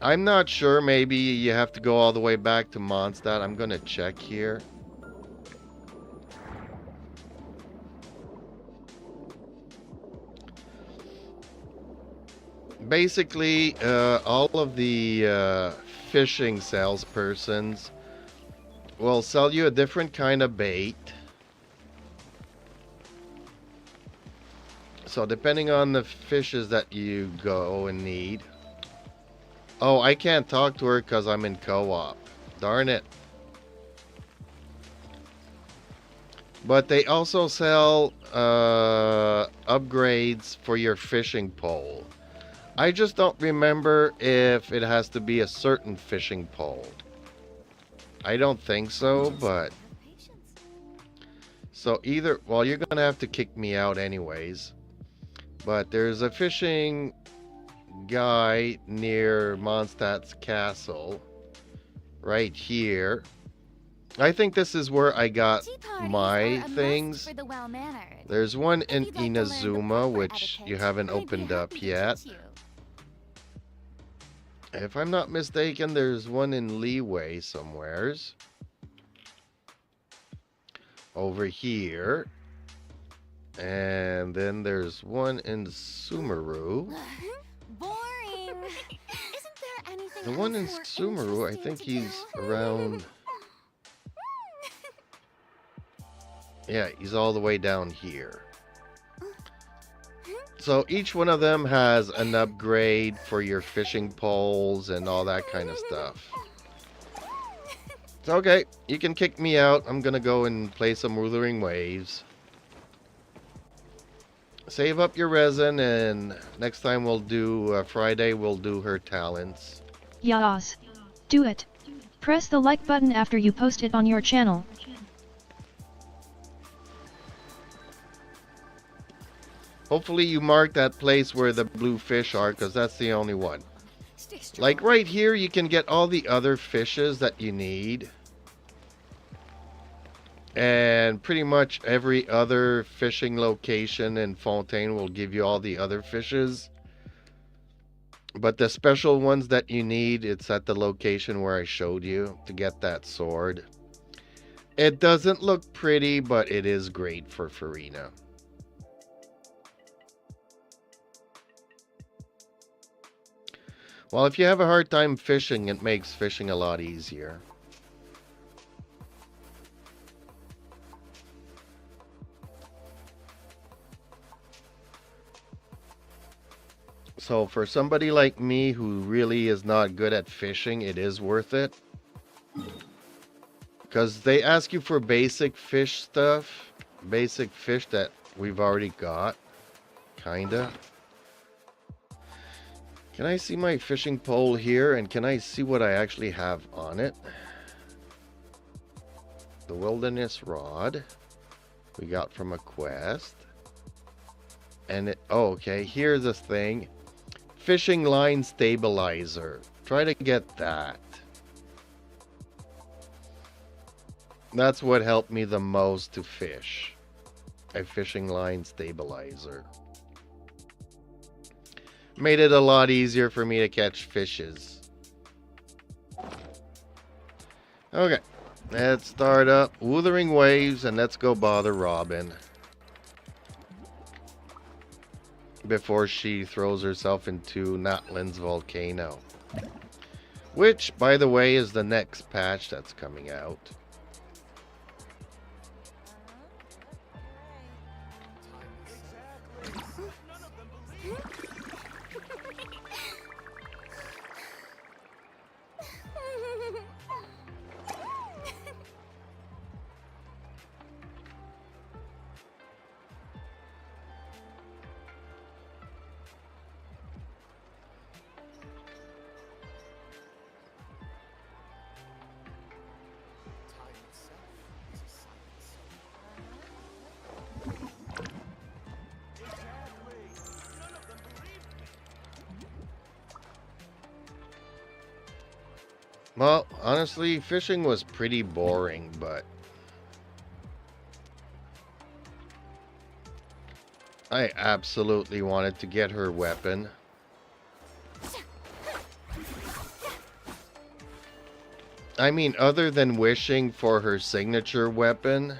I'm not sure. Maybe you have to go all the way back to Mondstadt. I'm gonna check here. Basically, all of the fishing salespersons will sell you a different kind of bait. So depending on the fishes that you go and need. Oh, I can't talk to her because I'm in co-op. Darn it. But they also sell upgrades for your fishing pole. I just don't remember if it has to be a certain fishing pole. I don't think so, but... So either, well, you're gonna have to kick me out anyways. But there's a fishing guy near Mondstadt's castle, right here. I think this is where I got
Tea parties
my
are a must
things.
for the well-mannered.
There's one
If
in
you'd like to learn the
Inazuma,
proper
which you
etiquette,
haven't
I'd be
opened up
happy to
yet.
teach you.
If I'm not mistaken, there's one in Leeway somewheres. Over here. And then there's one in Sumeru.
Boring. Isn't there anything
The one in
else more
Sumeru, I
interesting
think
to
he's
do?
around... Yeah, he's all the way down here. So each one of them has an upgrade for your fishing poles and all that kind of stuff. It's okay, you can kick me out. I'm gonna go and play some Wuthering Waves. Save up your resin, and next time we'll do, Friday, we'll do her talents.
Yas. Do it. Press the like button after you post it on your channel.
Hopefully you mark that place where the blue fish are, because that's the only one. Like right here, you can get all the other fishes that you need. And pretty much every other fishing location in Fontaine will give you all the other fishes. But the special ones that you need, it's at the location where I showed you to get that sword. It doesn't look pretty, but it is great for Farina. Well, if you have a hard time fishing, it makes fishing a lot easier. So for somebody like me who really is not good at fishing, it is worth it. Because they ask you for basic fish stuff. Basic fish that we've already got. Kinda. Can I see my fishing pole here? And can I see what I actually have on it? The wilderness rod. We got from a quest. And it, oh, okay, here's this thing. Fishing line stabilizer. Try to get that. That's what helped me the most to fish. A fishing line stabilizer. Made it a lot easier for me to catch fishes. Okay, let's start up Wuthering Waves and let's go bother Robin before she throws herself into Natlin's volcano, which, by the way, is the next patch that's coming out. Well, honestly, fishing was pretty boring, but I absolutely wanted to get her weapon. I mean, other than wishing for her signature weapon,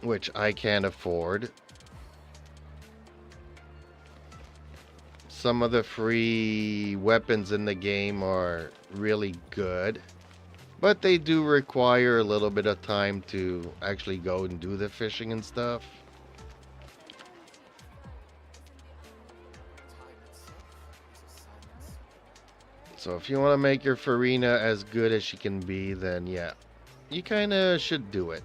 which I can't afford. Some of the free weapons in the game are really good, but they do require a little bit of time to actually go and do the fishing and stuff. So if you want to make your Farina as good as she can be, then yeah, you kind of should do it.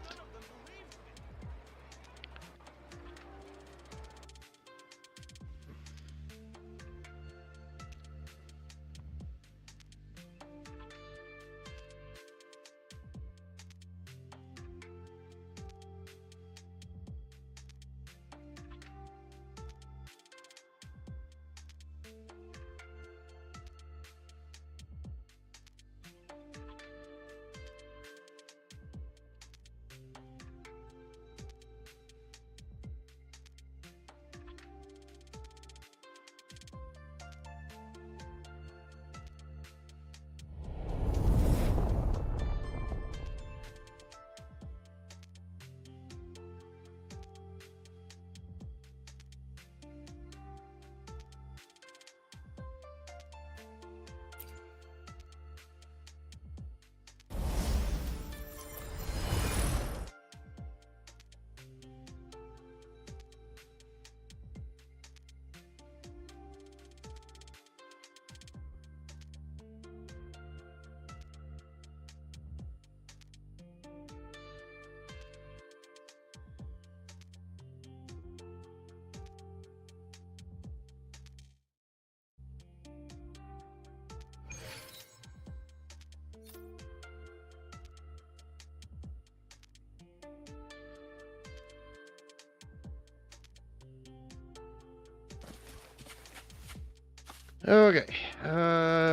Okay,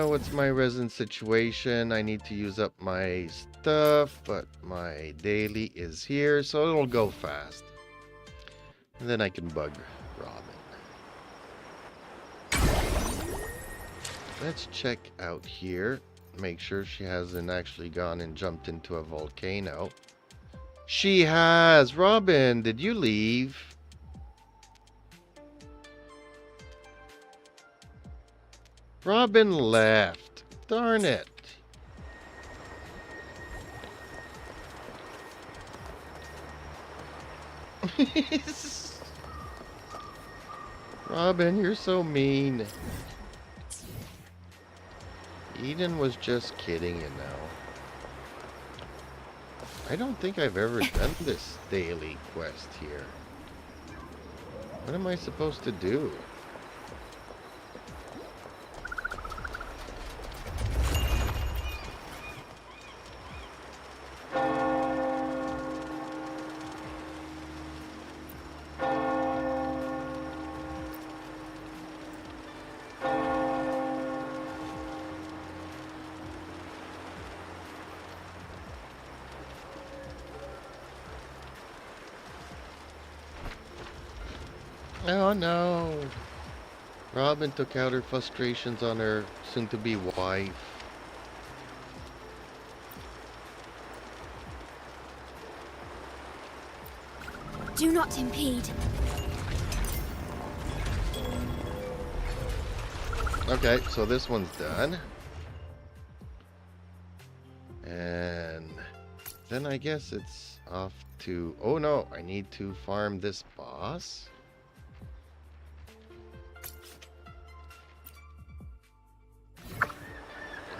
what's my resin situation? I need to use up my stuff, but my daily is here, so it'll go fast. And then I can bug Robin. Let's check out here. Make sure she hasn't actually gone and jumped into a volcano. She has! Robin, did you leave? Robin left. Darn it. Robin, you're so mean. Eden was just kidding, you know. I don't think I've ever done this daily quest here. What am I supposed to do? Oh no! Robin took out her frustrations on her soon-to-be wife.
Do not impede.
Okay, so this one's done. And then I guess it's off to... Oh no, I need to farm this boss.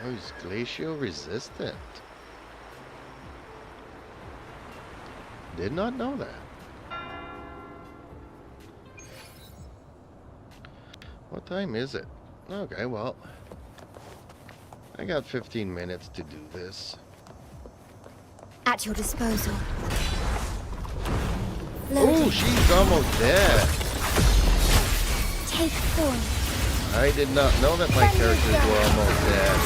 Oh, he's glacial resistant. Did not know that. What time is it? Okay, well, I got 15 minutes to do this.
At your disposal.
Oh, she's almost dead.
Take form.
I did not know that my characters were almost dead.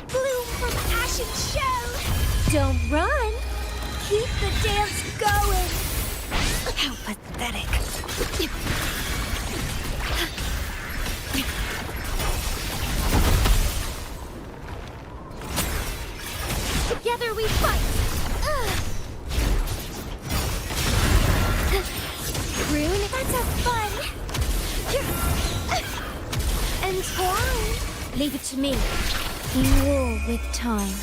Bloom from ashen shell. Don't run. Keep the dance going. How pathetic. Together we fight. Rune, let's have fun. Entwine. Leave it to me. In war with time.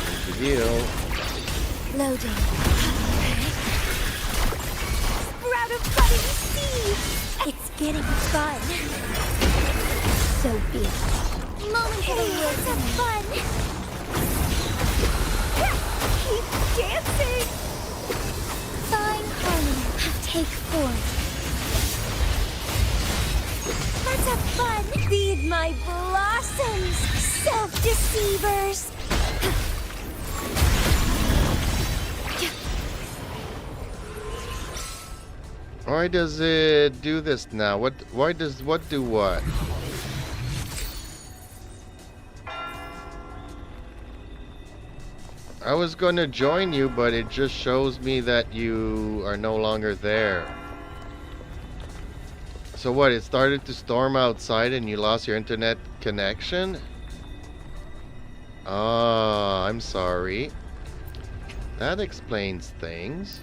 Here's the deal.
Loading. Sprout of budding seeds. It's getting fun. So be it. Momentary words of fun. Keep dancing. Fine harmony. Take form. Let's have fun. Feed my blossoms, self-deceivers.
Why does it do this now? Why does what do what? I was going to join you, but it just shows me that you are no longer there. So what, it started to storm outside and you lost your internet connection? Ah, I'm sorry. That explains things.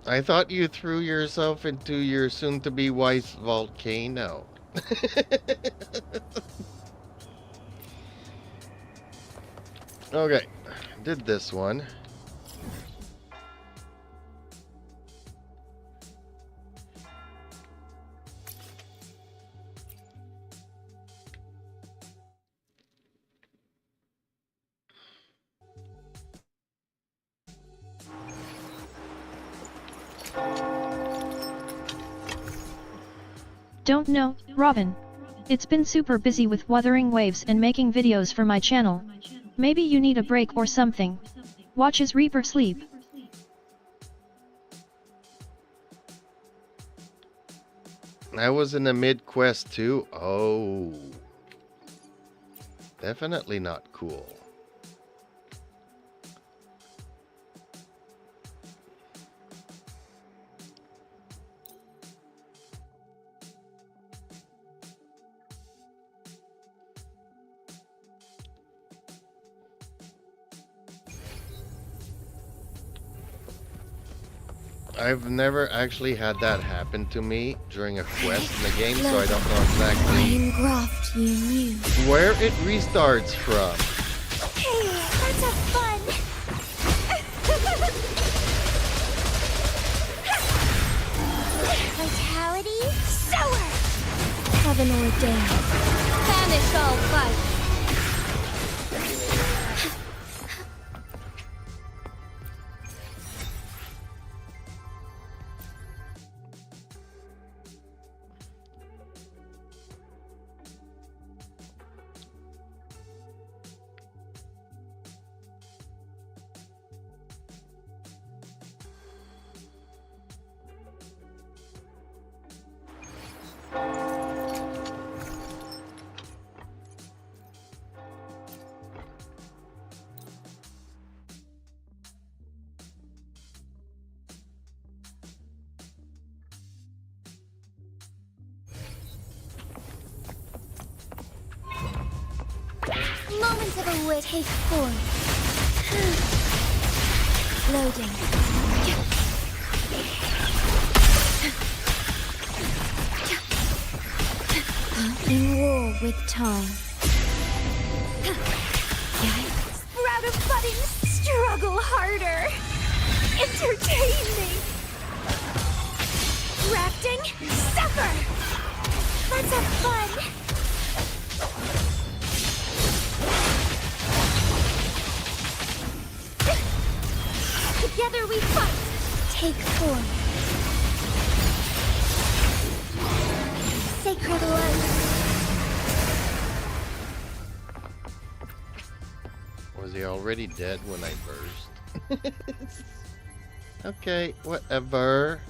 I thought you threw yourself into your soon-to-be wife's volcano. Okay, did this one.
Don't know, Robin. It's been super busy with Wuthering Waves and making videos for my channel. Maybe you need a break or something. Watch as Reaper sleep.
I was in the mid-quest too. Oh. Definitely not cool. I've never actually had that happen to me during a quest in the game, so I don't know exactly
Graft you knew.
where it restarts from.
Hey, let's have fun. Vitality, sour. Heaven ordained. Banish all fight. Moments of a wit take form. Loading. In war with time. Sprout of buttons, struggle harder. Entertain me. Grafting, suffer. Let's have fun. Together we fight. Take form. Sacred light.
Was he already dead when I burst? Okay, whatever.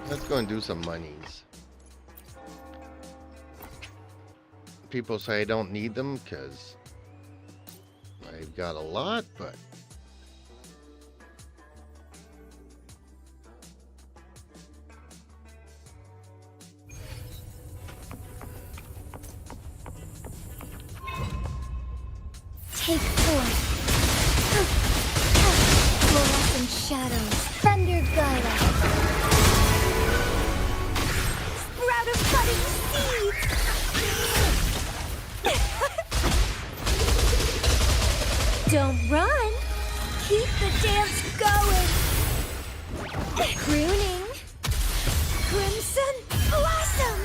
Let's go and do some monies. People say I don't need them because I've got a lot, but
Take form. Fluorescent shadows. Thunder guide us. Sprout of budding seeds. Don't run. Keep the dance going. Crooning. Crimson blossom.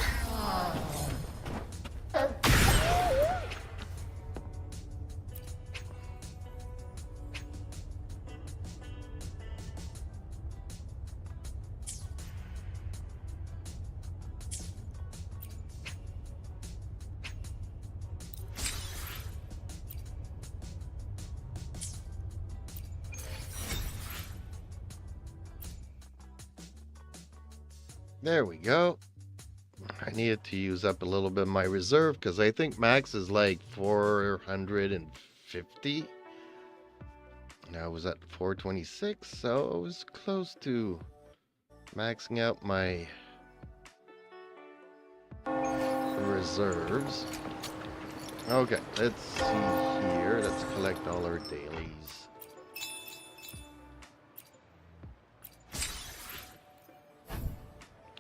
there we go. I needed to use up a little bit of my reserve because I think max is like 450. Now I was at 426, so I was close to maxing out my reserves. Okay, let's see here. Let's collect all our dailies.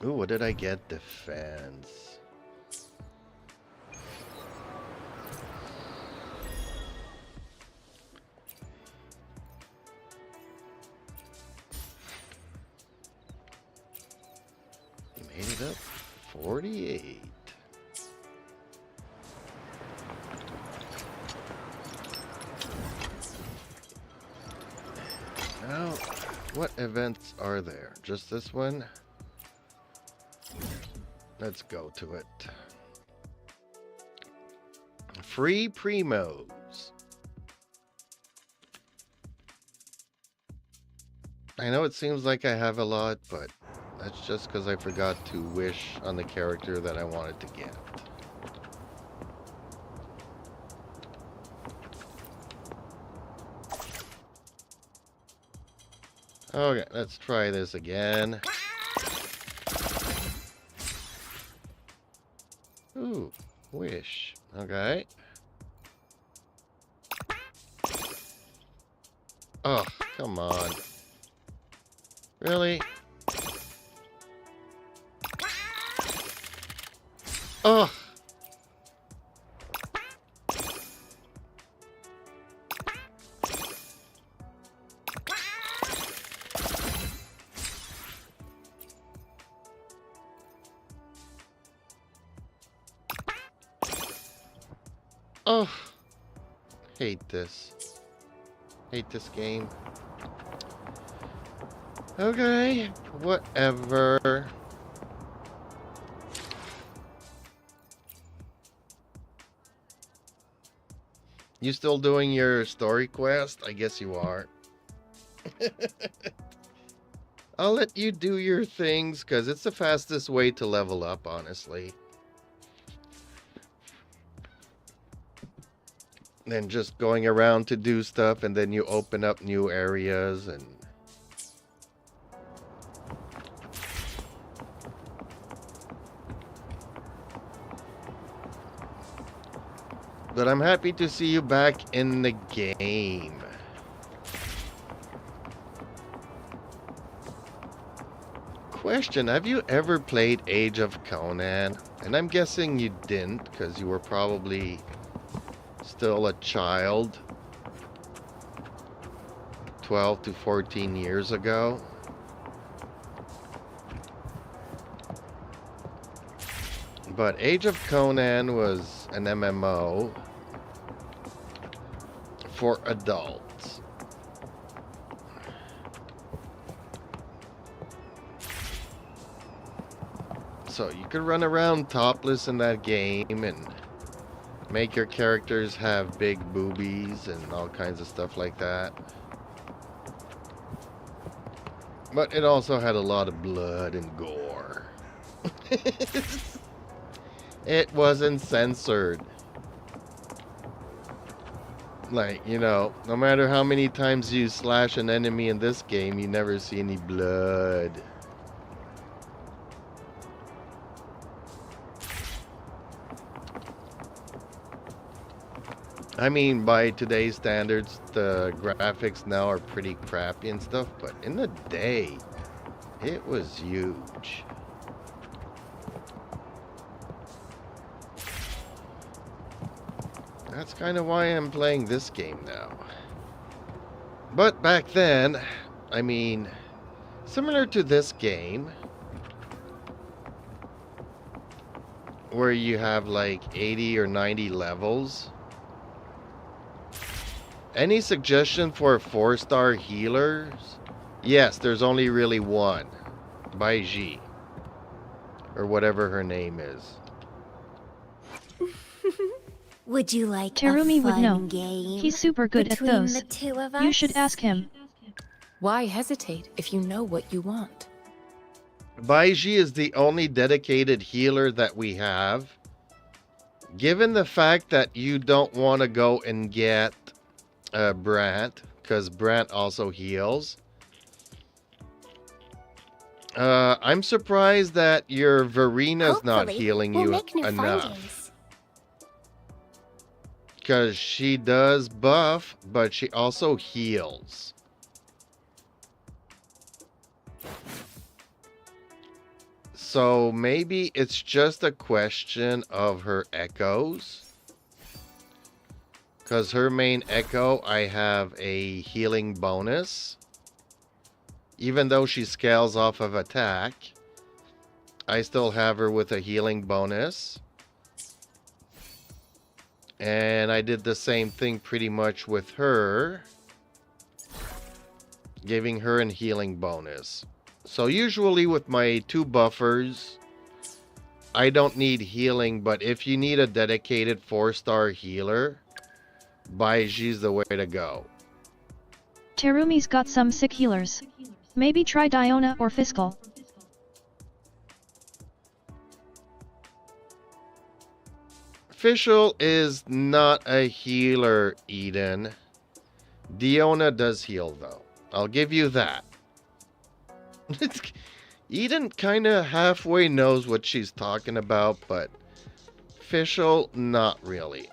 Ooh, what did I get? Defense. Made it up 48. Now, what events are there? Just this one? Let's go to it. Free primos. I know it seems like I have a lot, but that's just because I forgot to wish on the character that I wanted to get. Okay, let's try this again. Ooh, wish. Okay. Oh, come on. Really? Oh! Oh! Hate this. Hate this game. Okay, whatever. You still doing your story quest? I guess you are. I'll let you do your things, because it's the fastest way to level up, honestly. Than just going around to do stuff, and then you open up new areas, and... But I'm happy to see you back in the game. Question, have you ever played Age of Conan? And I'm guessing you didn't, because you were probably still a child 12 to 14 years ago. But Age of Conan was an MMO for adults. So you could run around topless in that game and make your characters have big boobies and all kinds of stuff like that. But it also had a lot of blood and gore. It wasn't censored. Like, you know, no matter how many times you slash an enemy in this game, you never see any blood. I mean, by today's standards, the graphics now are pretty crappy and stuff, but in the day, it was huge. That's kind of why I'm playing this game now. But back then, I mean, similar to this game, where you have like 80 or 90 levels. Any suggestion for 4-star healers? Yes, there's only really one. Bai Ji. Or whatever her name is.
Would you like
Terumi
a
would
fun
know.
game?
He's super good at
between
those.
The two of us?
You should ask him.
Why hesitate if you know what you want?
Bai Ji is the only dedicated healer that we have. Given the fact that you don't want to go and get Brant, because Brant also heals. I'm surprised that your Verina's not
Hopefully,
healing
we'll
you
make new
enough.
findings.
Because she does buff, but she also heals. So maybe it's just a question of her echoes. Because her main echo, I have a healing bonus. Even though she scales off of attack, I still have her with a healing bonus. And I did the same thing pretty much with her. giving her a healing bonus. So usually with my 2 buffers, I don't need healing, but if you need a dedicated 4-star healer, Baiji's the way to go.
Terumi's got some sick healers. Maybe try Diona or Fiscal.
Fischl is not a healer, Eden. Diona does heal, though. I'll give you that. Eden kind of halfway knows what she's talking about, but Fischl, not really.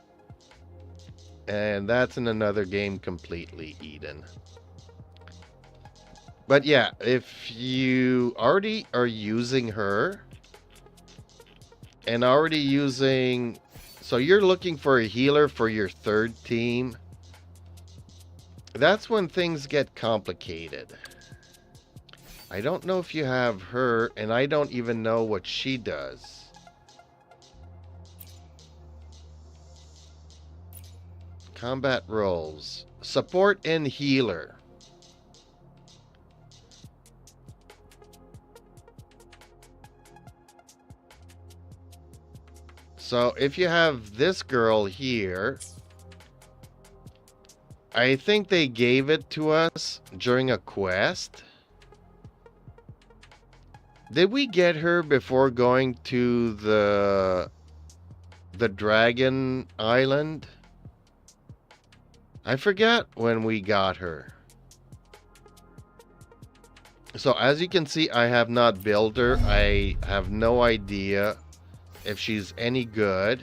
And that's in another game completely, Eden. But yeah, if you already are using her, and already using... So you're looking for a healer for your 3rd team. That's when things get complicated. I don't know if you have her, and I don't even know what she does. Combat roles. Support and healer. So if you have this girl here, I think they gave it to us during a quest. Did we get her before going to the Dragon Island? I forget when we got her. So as you can see, I have not built her. I have no idea if she's any good.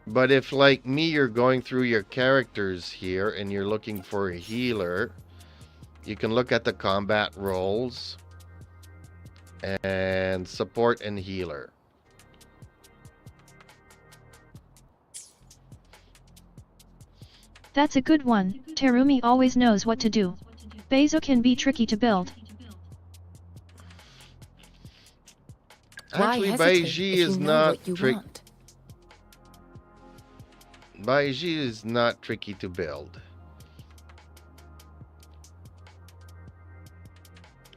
But if, like me, you're going through your characters here and you're looking for a healer, you can look at the combat roles and support and healer.
That's a good one. Terumi always knows what to do. Beizo can be tricky to build.
Actually, Baiji is not tricky. Baiji is not tricky to build.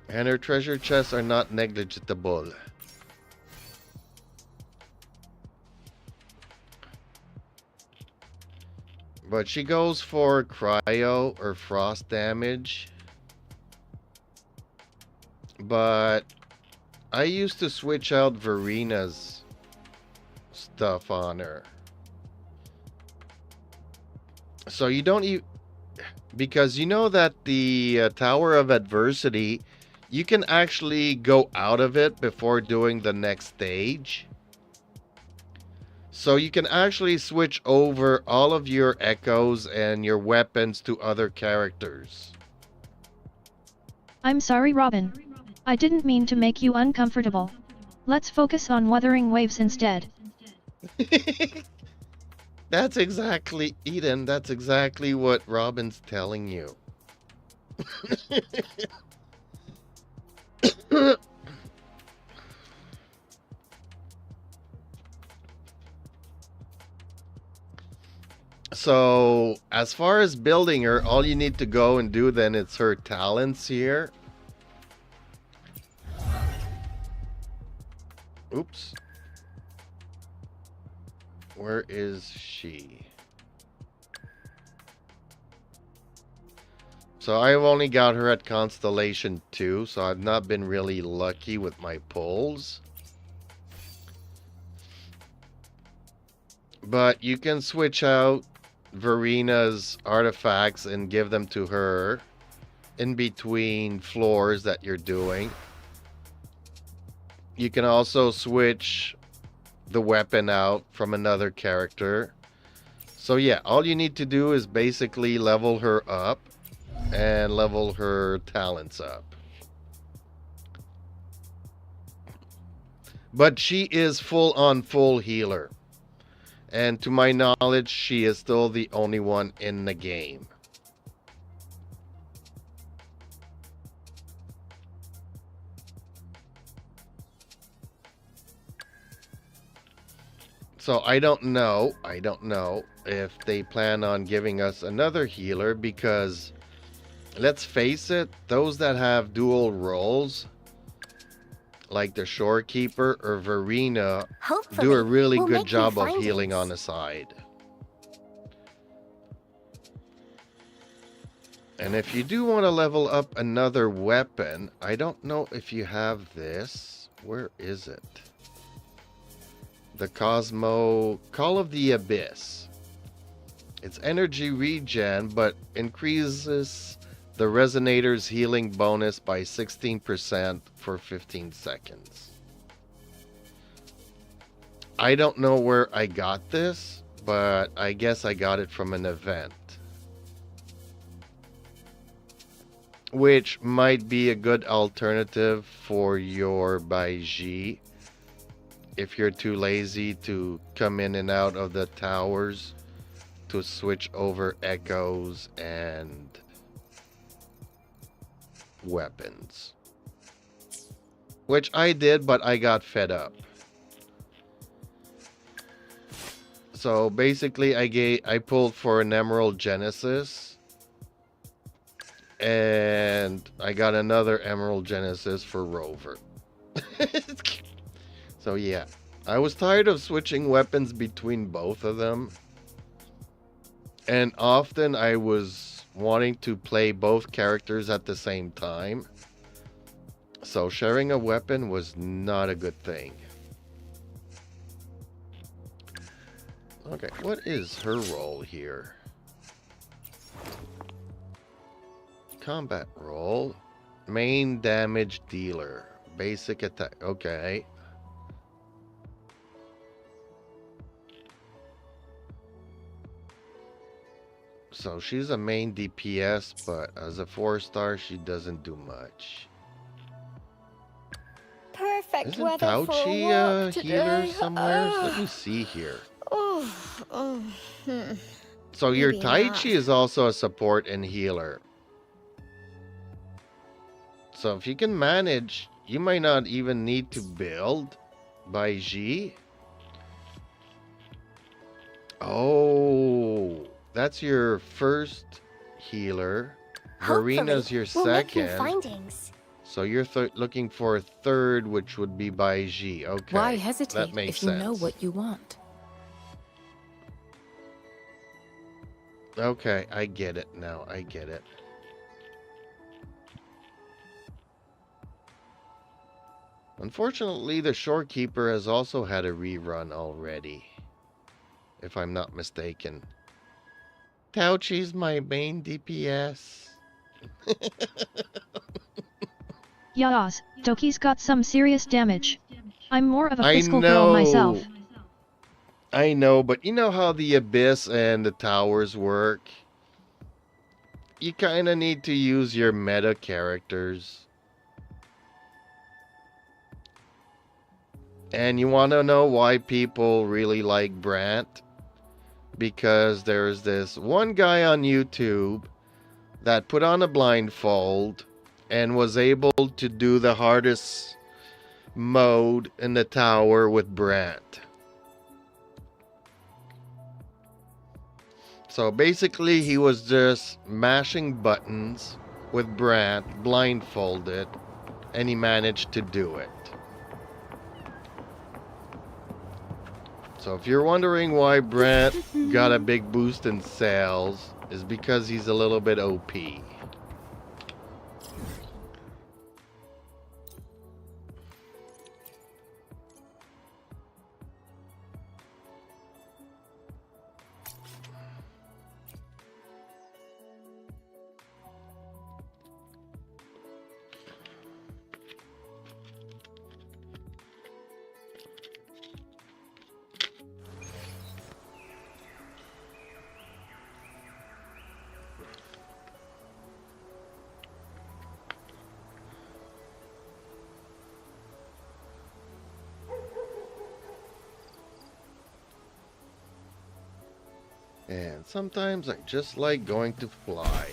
And her treasure chests are not negligible. But she goes for cryo or frost damage. But I used to switch out Verina's stuff on her. So you don't even... Because you know that the Tower of Adversity, you can actually go out of it before doing the next stage. So you can actually switch over all of your echoes and your weapons to other characters.
I'm sorry, Robin. I didn't mean to make you uncomfortable. Let's focus on weathering waves instead.
That's exactly, Eden, that's exactly what Robin's telling you. So, as far as building her, all you need to go and do then is her talents here. Oops. Where is she? So I've only got her at Constellation 2, so I've not been really lucky with my pulls. But you can switch out Verina's artifacts and give them to her in between floors that you're doing. You can also switch the weapon out from another character. So yeah, all you need to do is basically level her up and level her talents up. But she is full on full healer. And to my knowledge, she is still the only one in the game. So I don't know if they plan on giving us another healer, because let's face it, those that have dual roles, like the Shorekeeper or Verena, do a really good job of healing on the side. And if you do want to level up another weapon, I don't know if you have this. Where is it? The Cosmo Call of the Abyss. It's energy regen, but increases the Resonator's healing bonus by 16% for 15 seconds. I don't know where I got this, but I guess I got it from an event, which might be a good alternative for your Baiji if you're too lazy to come in and out of the towers to switch over echoes and weapons. Which I did, but I got fed up. So basically I pulled for an Emerald Genesis, and I got another Emerald Genesis for Rover. So yeah, I was tired of switching weapons between both of them. And often I was wanting to play both characters at the same time. So sharing a weapon was not a good thing. Okay, what is her role here? Combat role. Main damage dealer. Basic attack. Okay. So she's a main DPS, but as a 4-star, she doesn't do much.
Perfect
Isn't
weather for a
Tauchi
walk
a healer
today.
somewhere? Let me see here.
Oh.
So your
Maybe
Tai
not.
Chi is also a support and healer. So if you can manage, you might not even need to build Baiji. Oh, that's your first healer. Verena's your second.
Findings.
So you're looking for a third, which would be Baiji. Okay.
Why
that
hesitate
makes
if you
sense.
know what you want?
Okay, I get it now. I get it. Unfortunately, the Shorekeeper has also had a rerun already, if I'm not mistaken. Tauchi's my main DPS.
Yas, Toki's got some serious damage. I'm more of a fiscal girl myself.
I know, but you know how the Abyss and the towers work? You kind of need to use your meta characters. And you want to know why people really like Brant? Because there's this one guy on YouTube that put on a blindfold and was able to do the hardest mode in the tower with Brant. So basically he was just mashing buttons with Brant blindfolded, and he managed to do it. So if you're wondering why Brant got a big boost in sales, is because he's a little bit OP. And sometimes I just like going to fly.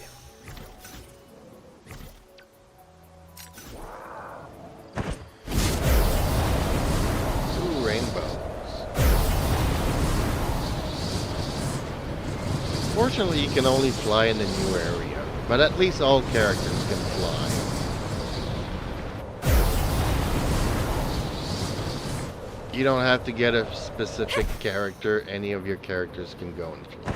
Two rainbows. Unfortunately, you can only fly in the new area, but at least all characters can fly. You don't have to get a specific character. Any of your characters can go and fly.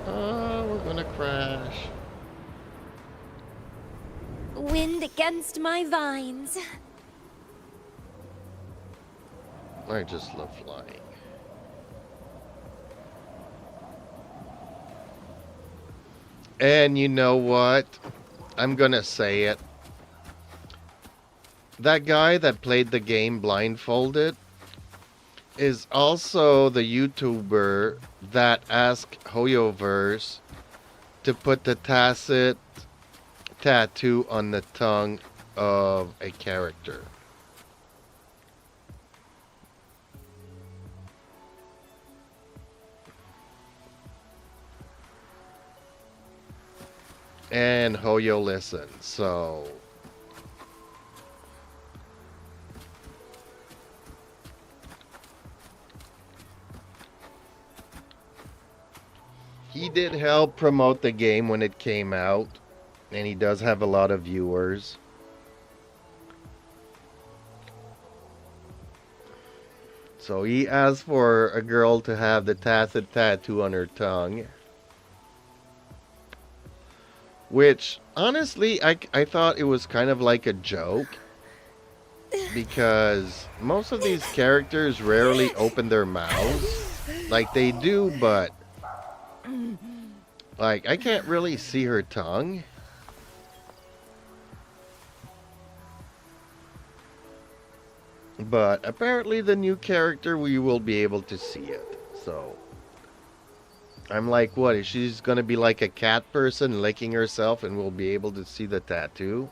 Oh, we're gonna crash.
Wind against my vines.
I just love flying. And you know what? I'm gonna say it. That guy that played the game blindfolded is also the YouTuber that asked Hoyoverse to put the tacit tattoo on the tongue of a character. And Hoyo listened, so he did help promote the game when it came out, and he does have a lot of viewers. So he asked for a girl to have the tacit tattoo on her tongue. Which, honestly, I thought it was kind of like a joke. Because most of these characters rarely open their mouths. Like, they do, but like, I can't really see her tongue. But apparently the new character, we will be able to see it. So I'm like, what? Is she gonna be like a cat person licking herself and we'll be able to see the tattoo?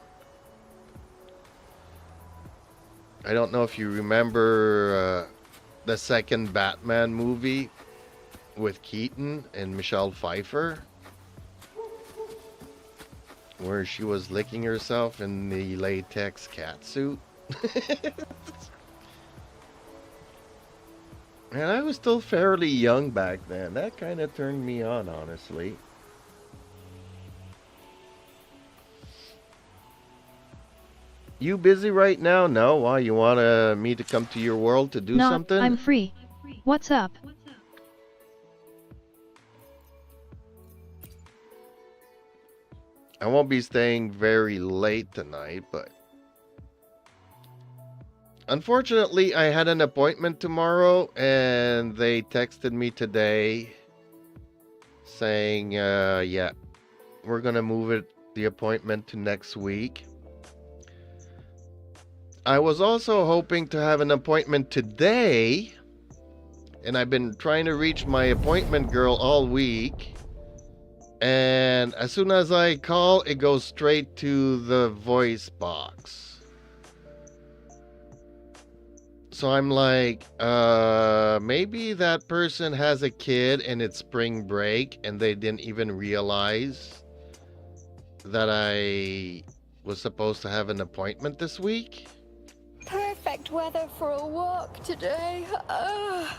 I don't know if you remember the second Batman movie with Keaton and Michelle Pfeiffer, where she was licking herself in the latex cat suit. And I was still fairly young back then. That kind of turned me on, honestly. You busy right now? No? Why? You want me to come to your world to do something?
I'm free. What's up?
I won't be staying very late tonight, but unfortunately, I had an appointment tomorrow, and they texted me today saying, yeah, we're gonna move the appointment to next week. I was also hoping to have an appointment today, and I've been trying to reach my appointment girl all week. And as soon as I call, it goes straight to the voice box. So I'm like, maybe that person has a kid and it's spring break and they didn't even realize that I was supposed to have an appointment this week.
Perfect weather for a walk today. Oh.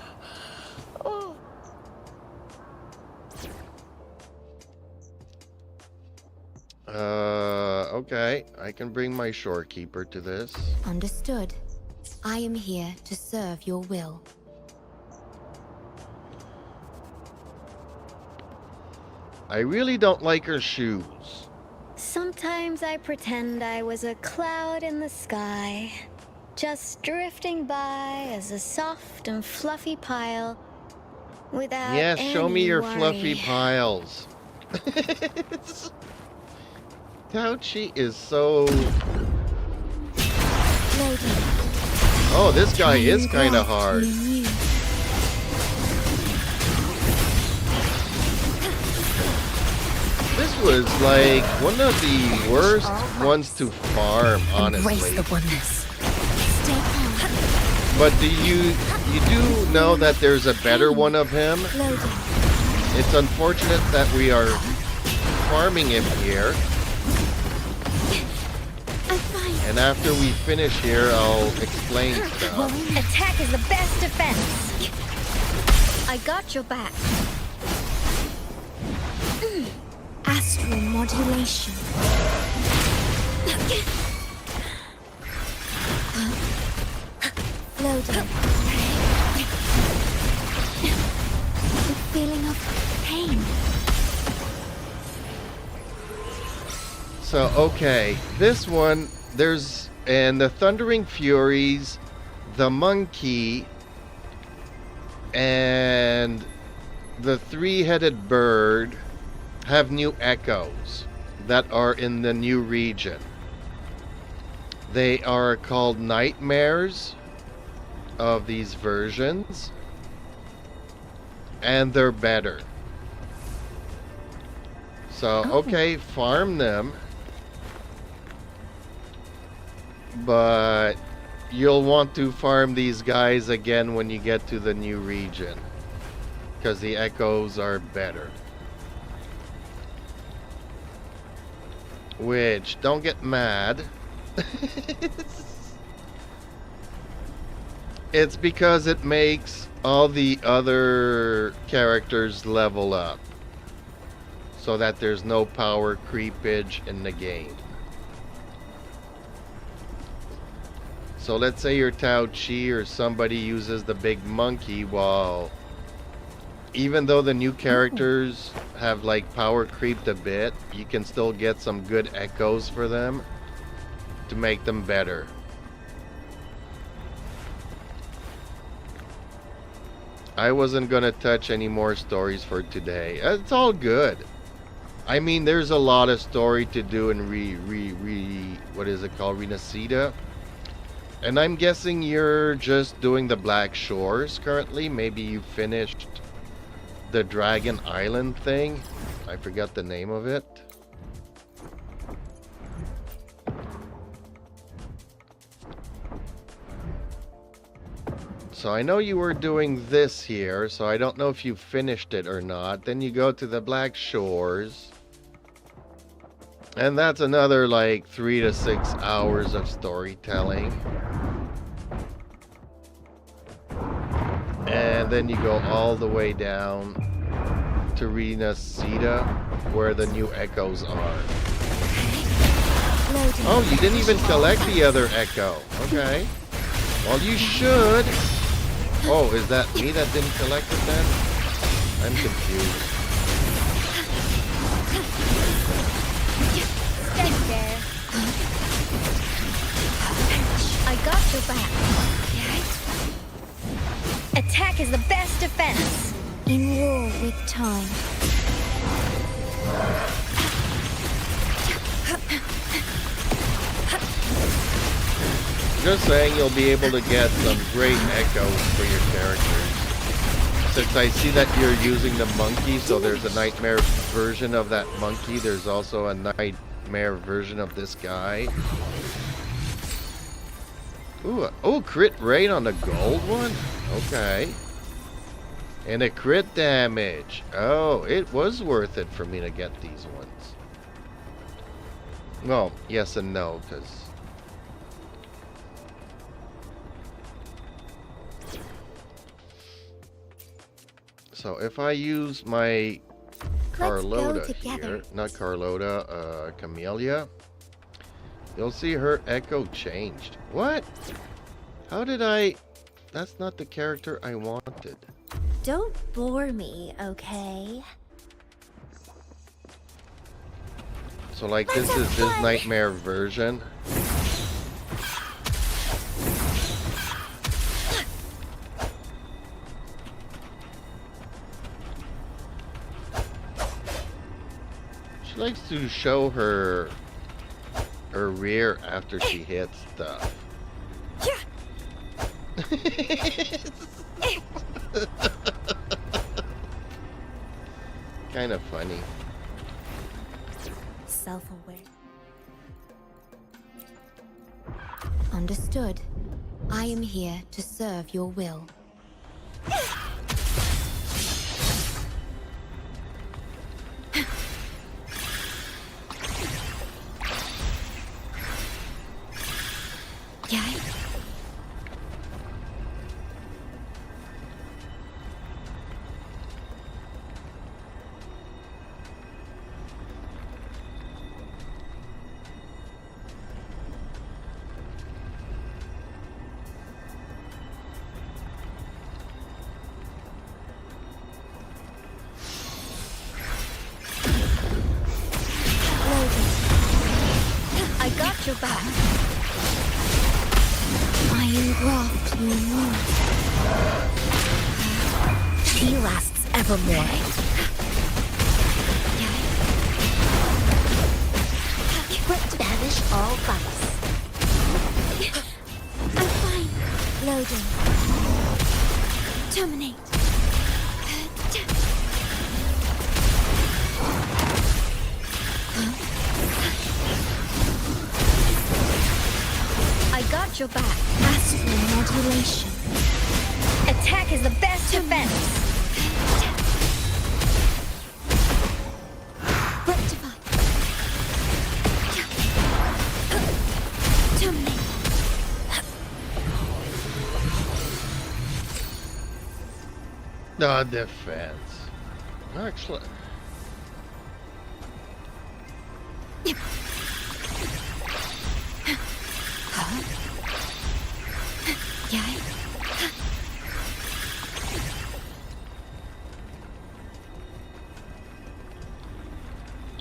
Okay. I can bring my shorekeeper to this.
Understood. I am here to serve your will.
I really don't like her shoes.
Sometimes I pretend I was a cloud in the sky, just drifting by as a soft and fluffy pile without
Yes, show me your
worry.
fluffy piles. Couchy is so...
Lady,
Oh, this guy
can
is
you
kind of
walk
hard.
near you?
This was like one of the worst ones to farm,
Embrace
honestly.
the oneness. Stay calm.
But you do know that there's a better one of him?
Loading.
It's unfortunate that we are farming him here.
I'm fine.
And after we finish here, I'll explain stuff.
Attack is the best defense. I got your back.
Astral modulation. Floating. The feeling of pain.
So, okay, this one, and the Thundering Furies, the Monkey, and the Three-Headed Bird have new echoes that are in the new region. They are called nightmares of these versions, and they're better. So, okay, farm them. But you'll want to farm these guys again when you get to the new region, because the echoes are better. Which, don't get mad. It's because it makes all the other characters level up, so that there's no power creepage in the game. So let's say your Tao Chi or somebody uses the big monkey, while even though the new characters have like power creeped a bit, you can still get some good echoes for them to make them better. I wasn't gonna touch any more stories for today. It's all good. I mean, there's a lot of story to do in what is it called? Renacida. And I'm guessing you're just doing the Black Shores currently. Maybe you finished the Dragon Island thing. I forgot the name of it. So I know you were doing this here, so I don't know if you finished it or not. Then you go to the Black Shores. And that's another like 3 to 6 hours of storytelling. And then you go all the way down to Renacida, where the new echoes are. Oh, you didn't even collect the other echo. Okay. Well, you should. Oh, is that me that didn't collect it then? I'm confused.
Steady there. I got your back. Attack is the best defense.
In war with time.
Just saying, you'll be able to get some great echoes for your characters. Since I see that you're using the monkey, so there's a nightmare version of that monkey. There's also a nightmare version of this guy. Ooh, oh, crit rate on the gold one? Okay. And a crit damage. Oh, it was worth it for me to get these ones. Well, yes and no, because... So if I use my Carlotta here, not Carlotta, Camellia, you'll see her echo changed. What? How did I... That's not the character I wanted.
Don't bore me, okay?
So like this is this nightmare version. She likes to show her rear after she hits stuff. Kind of funny.
Self-aware. Understood. I am here to serve your will. for more. Banish all vice. I'm fine. Loading. Terminate.
I got your back.
Astral modulation.
Attack is the best defense.
Rectify. Terminate.
No defense. Excellent.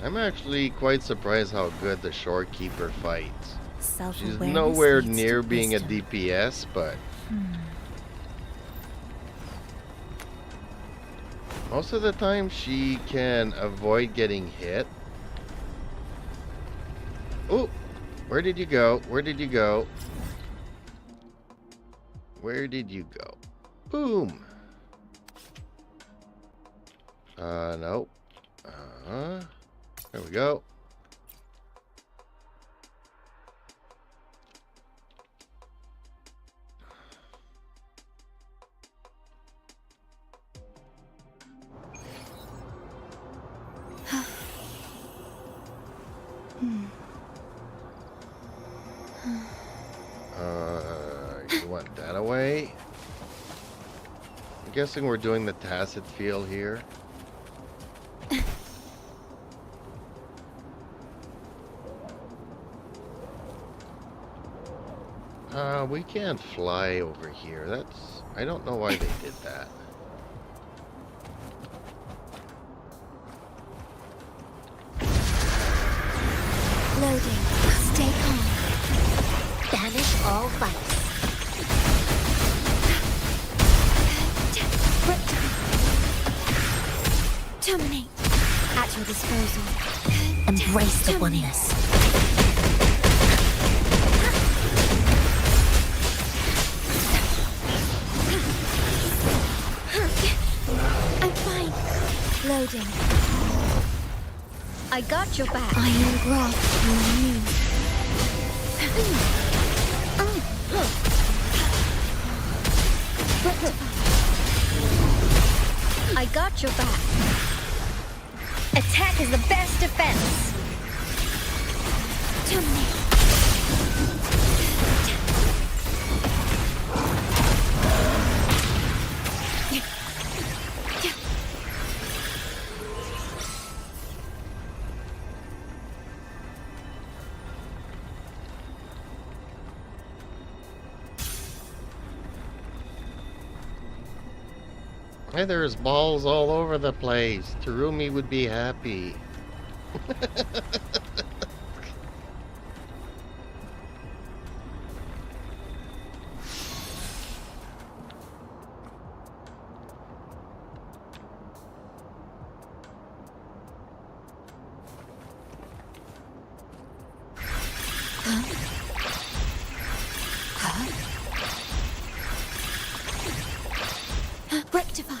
I'm actually quite surprised how good the Shorekeeper fights. She's nowhere near being a DPS, but most of the time she can avoid getting hit. Oh, where did you go? Where did you go? Where did you go? Boom. Nope. There we go. You want that away? I'm guessing we're doing the tacit feel here. We can't fly over here. I don't know why they did that.
Loading. Stay calm. Banish all vice. Terminate. At your disposal. Embrace the oneness. I'm fine. Loading.
I got your back.
Iron graft on you.
I got your back. Attack is the best defense.
Terminate.
Hey, there's balls all over the place. Terumi would be happy.
Rectify.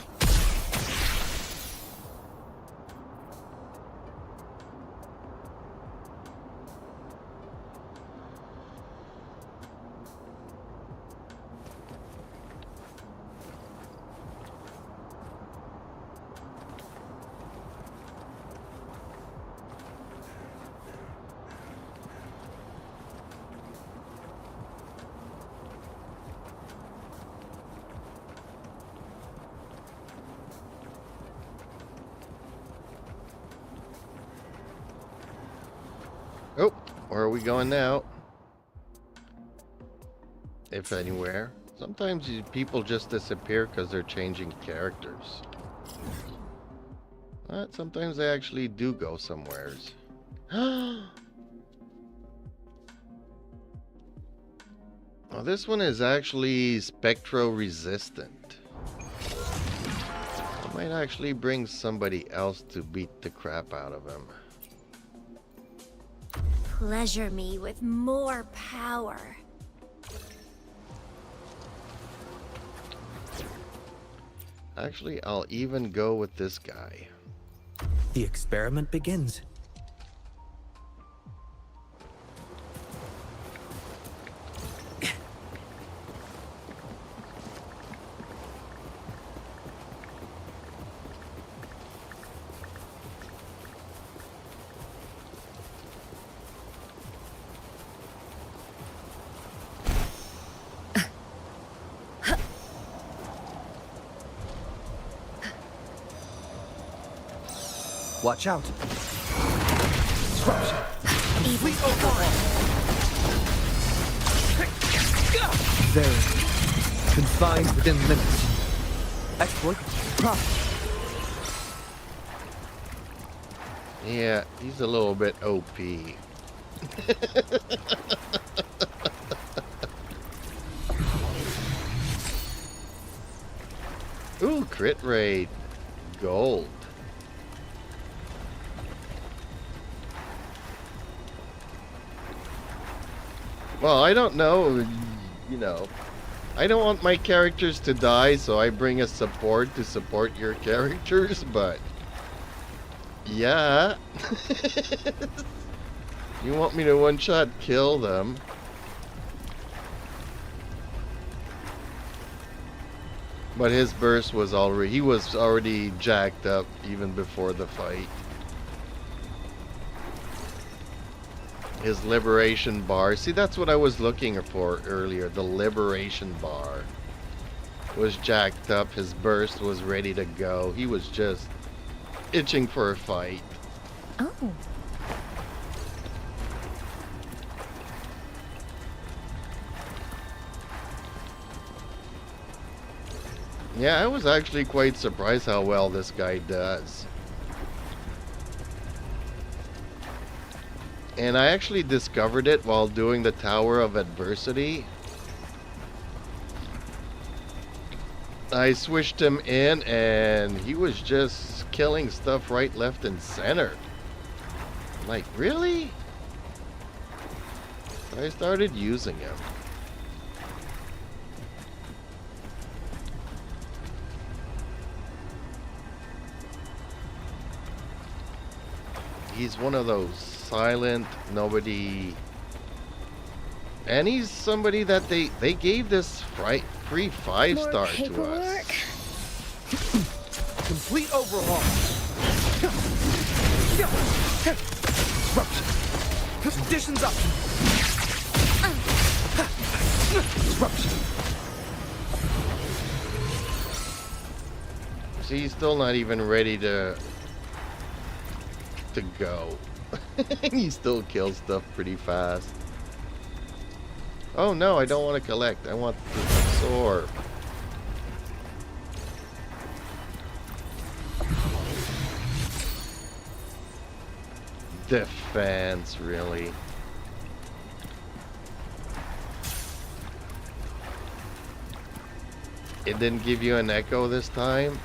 Oh, where are we going now? If anywhere. Sometimes people just disappear because they're changing characters. But sometimes they actually do go somewheres. Well, this one is actually spectro resistant. Might actually bring somebody else to beat the crap out of him.
Pleasure me with more power.
Actually, I'll even go with this guy.
The experiment begins. Watch out. Disruption. Complete overhaul. Very confined within limits. Exploit. Profit.
Yeah, he's a little bit OP. Ooh, crit rate. Gold. Well, I don't know, you know. I don't want my characters to die, so I bring a support to support your characters, but... yeah. You want me to one-shot kill them. But his burst was already... he was already jacked up even before the fight. His liberation bar. See, that's what I was looking for earlier. The liberation bar was jacked up. His burst was ready to go. He was just itching for a fight.
Oh.
Yeah, I was actually quite surprised how well this guy does. And I actually discovered it while doing the Tower of Adversity. I switched him in and he was just killing stuff right, left, and center. Like, really? So I started using him. He's one of those silent, nobody, and he's somebody that they gave this free 5-star to us.
Complete overhaul. Disruption. Conditions up. Disruption.
See, he's still not even ready to go. He still kills stuff pretty fast. Oh no, I don't want to collect. I want to absorb. Defense, really. It didn't give you an echo this time?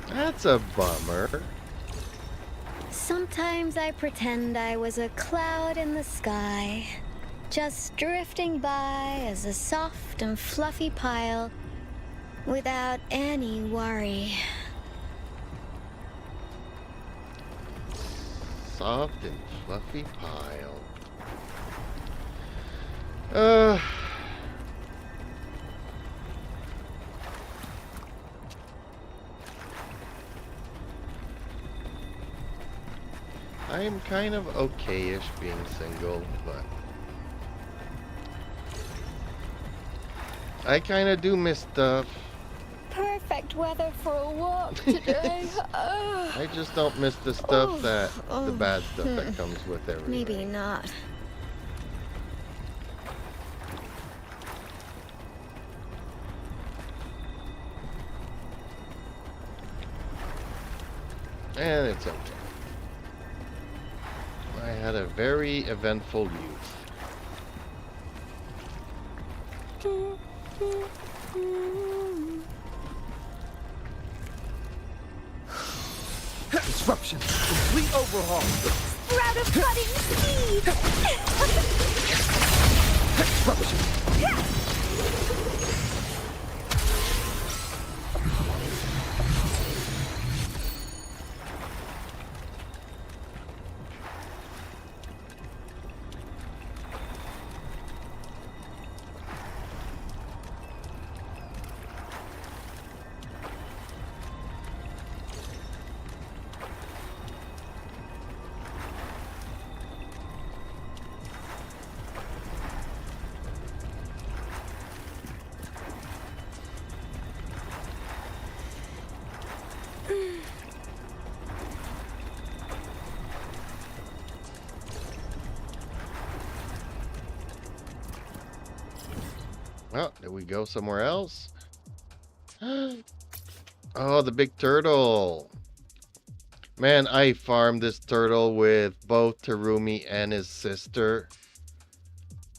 That's a bummer.
Sometimes I pretend I was a cloud in the sky, just drifting by as a soft and fluffy pile without any worry.
Soft and fluffy pile. I am kind of okay-ish being single, but I kind of do miss stuff.
Perfect weather for a walk today.
I just don't miss the stuff the bad stuff that comes with everything.
Maybe not.
And it's okay. I had a very eventful youth.
Disruption. Complete overhaul.
Sprout of budding seed!
Disruption.
Oh, did we go somewhere else? Oh, the big turtle. Man, I farmed this turtle with both Terumi and his sister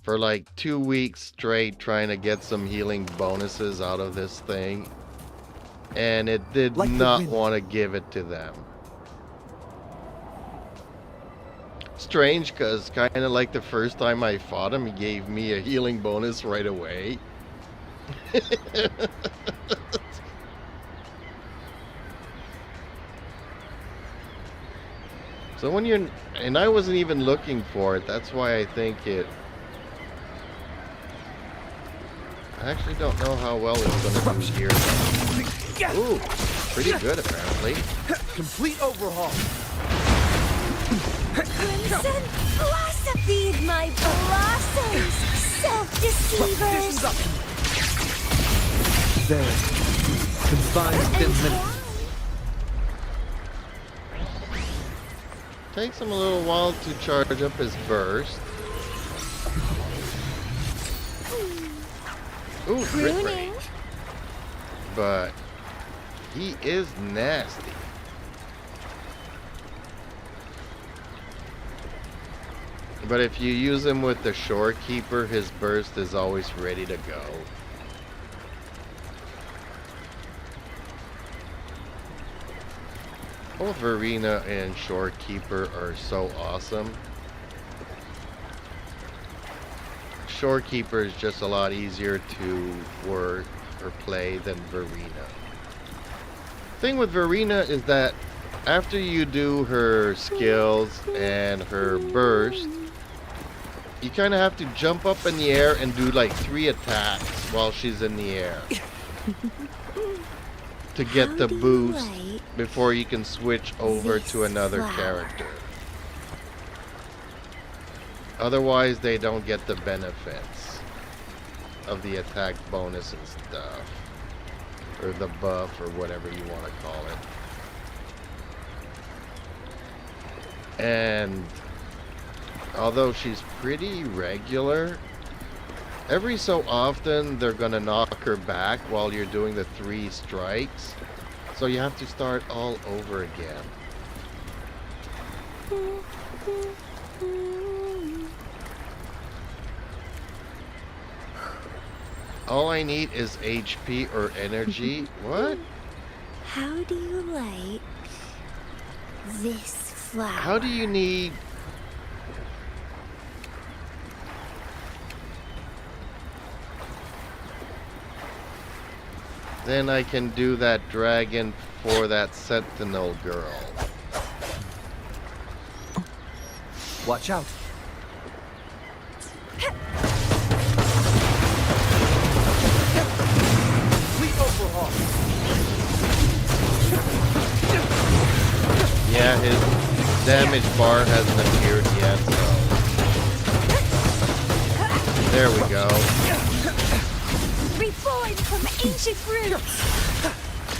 for like 2 weeks straight, trying to get some healing bonuses out of this thing. And it did
Like the
not
wind.
want to give it to them. Strange, because kind of like the first time I fought him, he gave me a healing bonus right away. So when you're, and I wasn't even looking for it, that's why I think it, I actually don't know how well it's going to do here. Ooh, pretty good apparently.
Complete overhaul.
Crimson, blossom! Feed my blossoms, self-deceivers!
Dishes up. There. Confined within limits.
Takes him a little while to charge up his burst. Ooh, crit rate. But he is nasty. But if you use him with the Shorekeeper, his burst is always ready to go. Both Verena and Shorekeeper are so awesome. Shorekeeper is just a lot easier to work or play than Verena. Thing with Verena is that after you do her skills and her burst, you kind of have to jump up in the air and do like 3 attacks while she's in the air to get the boost before you can switch over to another character. Otherwise, they don't get the benefits of the attack bonus and stuff, or the buff, or whatever you want to call it. And although she's pretty regular, every so often they're gonna knock her back while you're doing the 3 strikes, so you have to start all over again. All I need is HP or energy. What?
How do you like this flower?
How do you need... Then I can do that dragon for that sentinel girl.
Watch out. Complete overhaul.
Yeah, his damage bar hasn't appeared yet, so... There we go.
Reborn from ancient roots!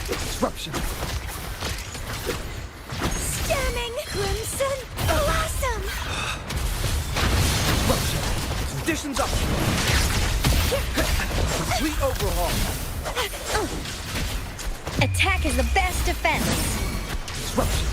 Disruption.
Stemming crimson blossom!
Disruption. Conditions up. Complete overhaul.
Attack is the best defense.
Disruption.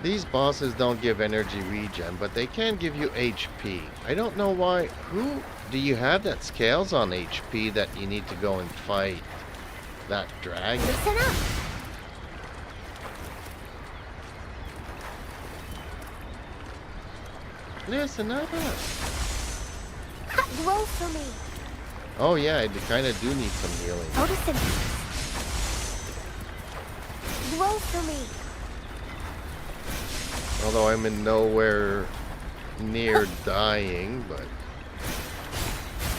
These bosses don't give energy regen, but they can give you HP. I don't know why. Who do you have that scales on HP that you need to go and fight that dragon?
Listen up.
Listen up.
Grow for me.
Oh yeah, I kind of do need some healing.
Photosynthesis. Grow for me.
Although I'm in nowhere near dying, but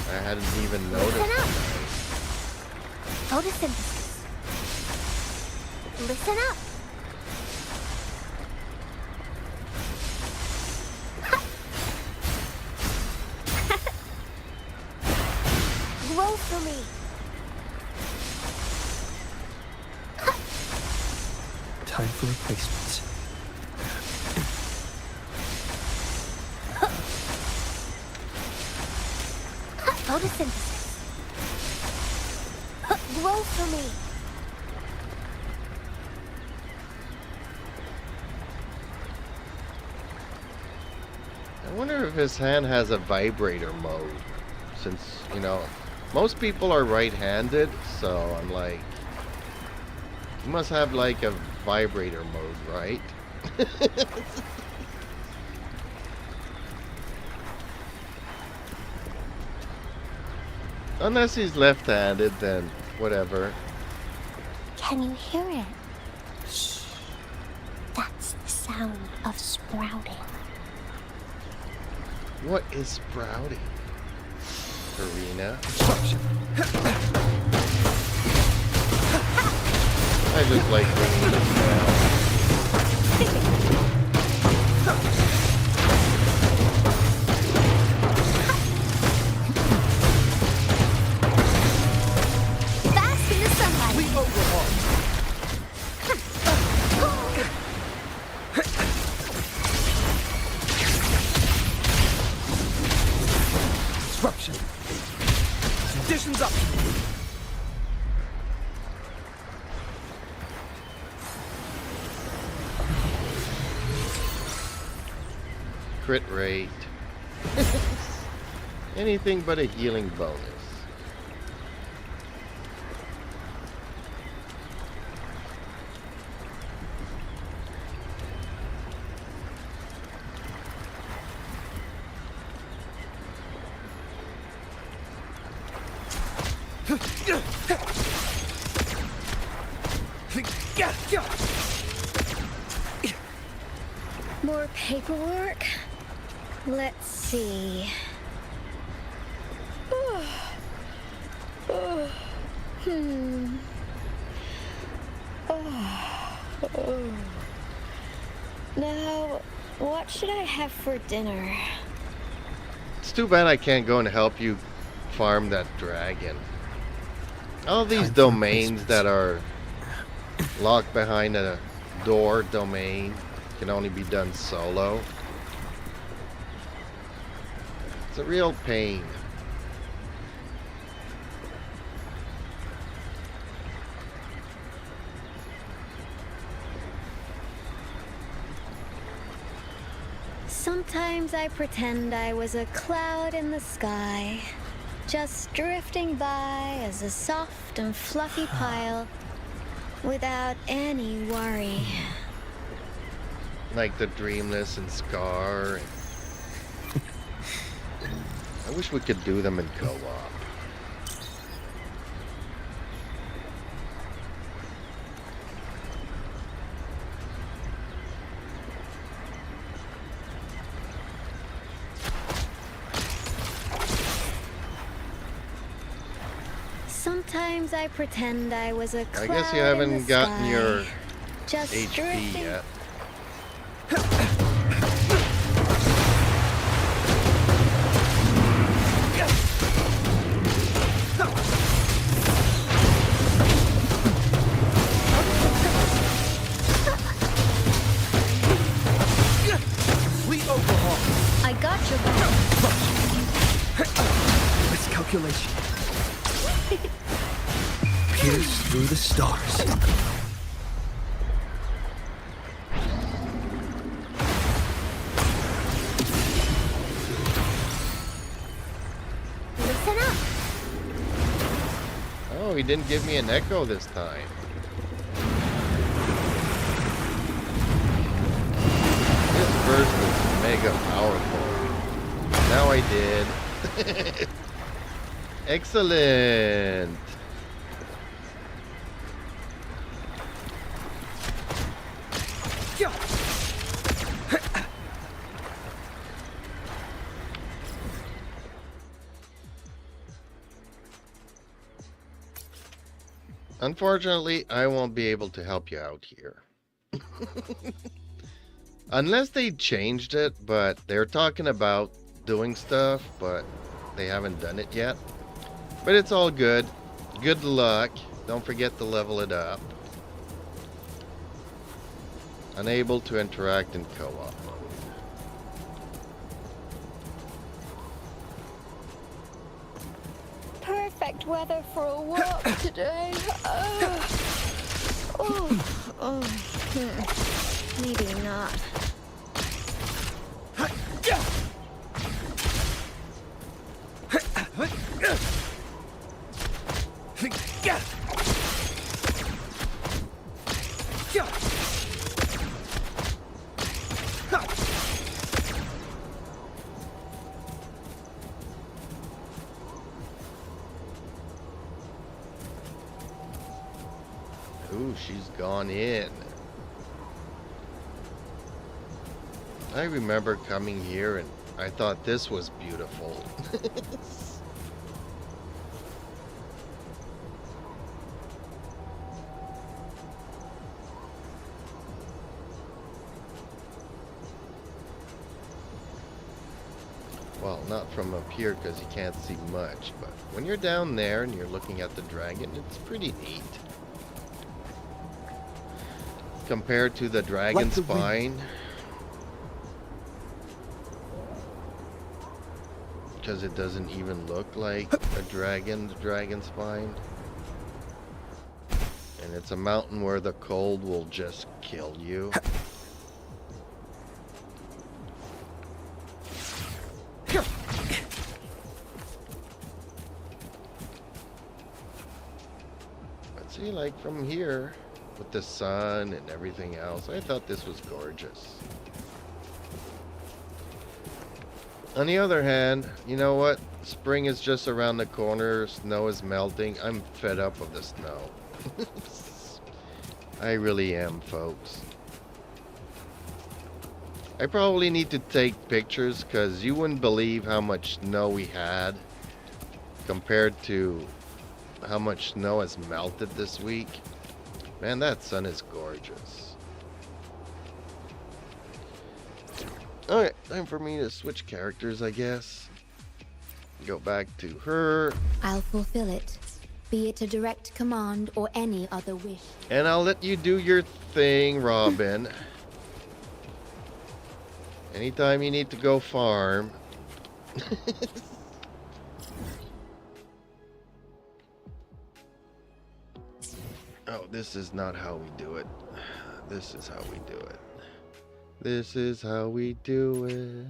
I hadn't even noticed.
Listen up. Photosynthesis. Listen up. Grow for me.
Time for replacements.
Photosynthesis. Grow for me.
I wonder if his hand has a vibrator mode, since, you know, most people are right-handed, so I'm like, he must have like a vibrator mode, right? Unless he's left-handed, then whatever.
Can you hear it? Shh. That's the sound of sprouting.
What is sprouting? Karina? I just like bringing this down.
Fast in the sunlight.
Complete overhaul. Disruption. Conditions up.
Crit rate. Anything but a healing bonus.
More paperwork? Let's see. Now, what should I have for dinner?
It's too bad I can't go and help you farm that dragon. All these
Time for
domains
replacements.
that are locked behind a door domain can only be done solo. It's a real pain.
Sometimes I pretend I was a cloud in the sky, just drifting by as a soft and fluffy pile without any worry.
Like the Dreamless and Scar. I wish we could do them in co-op.
Sometimes I pretend I was a cloud
I guess you
in
haven't
the
gotten
sky,
your
just
HP
drifting.
yet.
Complete overhaul.
I got your back.
Miscalculation. Pierce through the stars.
didn't give me an echo this time. This burst is mega powerful. Now I did. Excellent. Unfortunately, I won't be able to help you out here. Unless they changed it, but they're talking about doing stuff, but they haven't done it yet. But it's all good. Good luck. Don't forget to level it up. Unable to interact in co-op mode.
Perfect weather for a walk today. Maybe not.
Ooh, she's gone in. I remember coming here and I thought this was beautiful. Well, not from up here because you can't see much, but when you're down there and you're looking at the dragon, it's pretty neat. Compared to the dragon spine, because it doesn't even look like a dragon, the dragon spine. And it's a mountain where the cold will just kill you. But see, like from here, with the sun and everything else, I thought this was gorgeous. On the other hand, you know what? Spring is just around the corner. Snow is melting. I'm fed up of the snow. I really am, folks. I probably need to take pictures because you wouldn't believe how much snow we had compared to how much snow has melted this week. Man, that sun is gorgeous. Alright, time for me to switch characters, I guess. Go back to her.
I'll fulfill it, be it a direct command or any other wish.
And I'll let you do your thing, Robin. Anytime you need to go farm. Oh, this is not how we do it. This is how we do it. This is how we do it.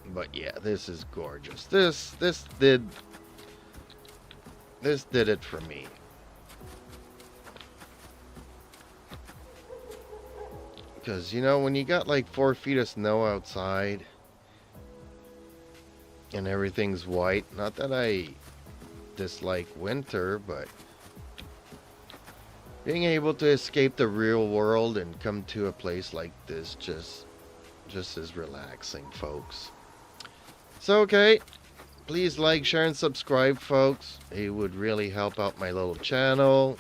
But yeah, this is gorgeous. This did it for me. Because, you know, when you got like 4 feet of snow outside and everything's white, not that I dislike winter, but being able to escape the real world and come to a place like this just is relaxing, folks. So, okay. Please like, share, and subscribe, folks. It would really help out my little channel.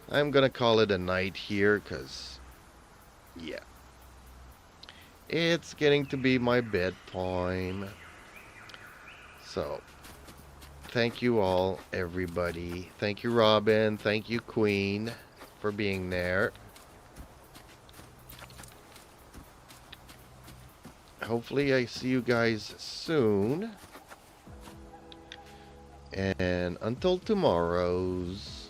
I'm gonna call it a night here, because, yeah. It's getting to be my bedtime. So, thank you all, everybody. Thank you, Robin. Thank you, Queen, for being there. Hopefully I see you guys soon. And until tomorrow's...